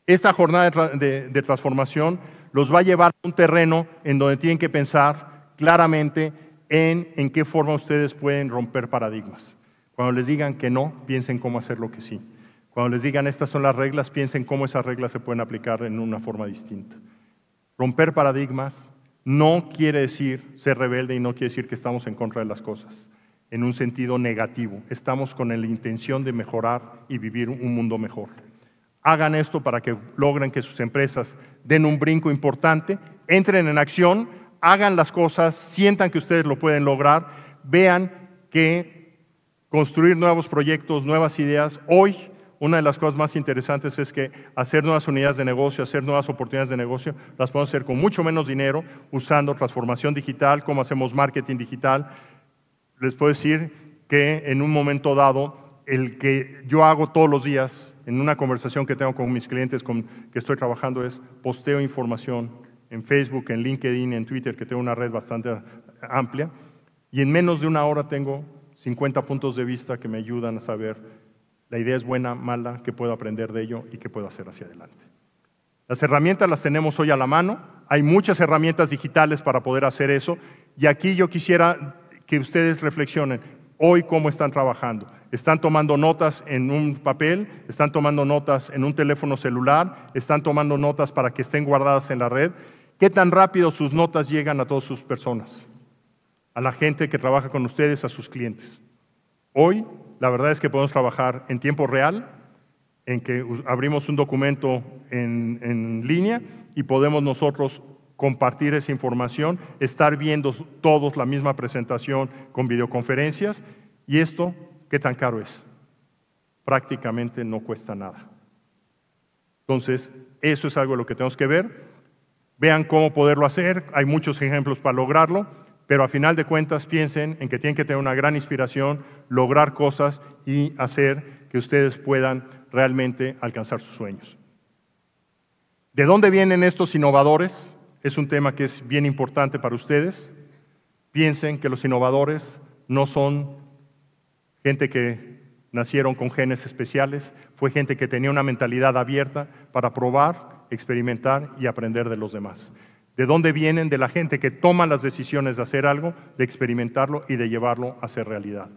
Esta jornada de transformación los va a llevar a un terreno en donde tienen que pensar claramente en qué forma ustedes pueden romper paradigmas. Cuando les digan que no, piensen cómo hacer lo que sí. Cuando les digan estas son las reglas, piensen cómo esas reglas se pueden aplicar en una forma distinta. Romper paradigmas no quiere decir ser rebelde y no quiere decir que estamos en contra de las cosas, en un sentido negativo. Estamos con la intención de mejorar y vivir un mundo mejor. Hagan esto para que logren que sus empresas den un brinco importante, entren en acción, hagan las cosas, sientan que ustedes lo pueden lograr, vean que construir nuevos proyectos, nuevas ideas. Hoy, una de las cosas más interesantes es que hacer nuevas unidades de negocio, hacer nuevas oportunidades de negocio, las podemos hacer con mucho menos dinero, usando transformación digital, cómo hacemos marketing digital. Les puedo decir que en un momento dado, el que yo hago todos los días en una conversación que tengo con mis clientes con que estoy trabajando es posteo información en Facebook, en LinkedIn, en Twitter, que tengo una red bastante amplia, y en menos de una hora tengo 50 puntos de vista que me ayudan a saber la idea es buena, mala, qué puedo aprender de ello y qué puedo hacer hacia adelante. Las herramientas las tenemos hoy a la mano, hay muchas herramientas digitales para poder hacer eso, y aquí yo quisiera que ustedes reflexionen hoy cómo están trabajando. ¿Están tomando notas en un papel? ¿Están tomando notas en un teléfono celular? ¿Están tomando notas para que estén guardadas en la red? ¿Qué tan rápido sus notas llegan a todas sus personas? A la gente que trabaja con ustedes, a sus clientes. Hoy, la verdad es que podemos trabajar en tiempo real, en que abrimos un documento en línea y podemos nosotros compartir esa información, estar viendo todos la misma presentación con videoconferencias, y esto, ¿qué tan caro es? Prácticamente no cuesta nada. Entonces, eso es algo de lo que tenemos que ver. Vean cómo poderlo hacer, hay muchos ejemplos para lograrlo, pero a final de cuentas piensen en que tienen que tener una gran inspiración, lograr cosas y hacer que ustedes puedan realmente alcanzar sus sueños. ¿De dónde vienen estos innovadores? Es un tema que es bien importante para ustedes. Piensen que los innovadores no son gente que nacieron con genes especiales, fue gente que tenía una mentalidad abierta para probar, experimentar y aprender de los demás. ¿De dónde vienen? De la gente que toma las decisiones de hacer algo, de experimentarlo y de llevarlo a ser realidad.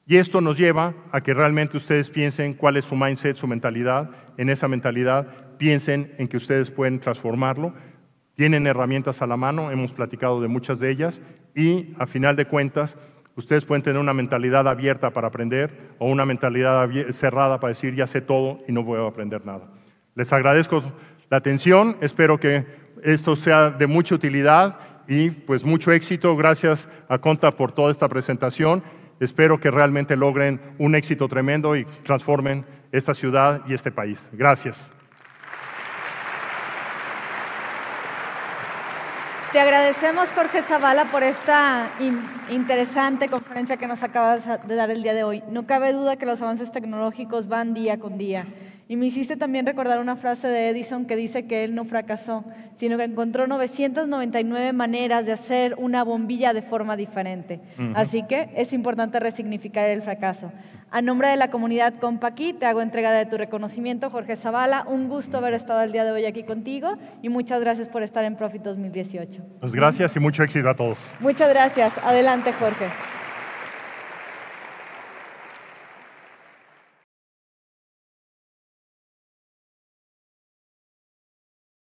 Y esto nos lleva a que realmente ustedes piensen cuál es su mindset, su mentalidad. En esa mentalidad, piensen en que ustedes pueden transformarlo. Tienen herramientas a la mano, hemos platicado de muchas de ellas y a final de cuentas ustedes pueden tener una mentalidad abierta para aprender o una mentalidad cerrada para decir ya sé todo y no voy a aprender nada. Les agradezco la atención, espero que esto sea de mucha utilidad y pues mucho éxito. Gracias a Conta por toda esta presentación. Espero que realmente logren un éxito tremendo y transformen esta ciudad y este país. Gracias. Te agradecemos, Jorge Zavala, por esta interesante conferencia que nos acabas de dar el día de hoy. No cabe duda que los avances tecnológicos van día con día. Y me hiciste también recordar una frase de Edison que dice que él no fracasó, sino que encontró 999 maneras de hacer una bombilla de forma diferente. Así que es importante resignificar el fracaso. A nombre de la comunidad Compaqui, te hago entrega de tu reconocimiento, Jorge Zavala. Un gusto haber estado el día de hoy aquí contigo y muchas gracias por estar en Profit 2018. Pues gracias y mucho éxito a todos. Muchas gracias. Adelante, Jorge.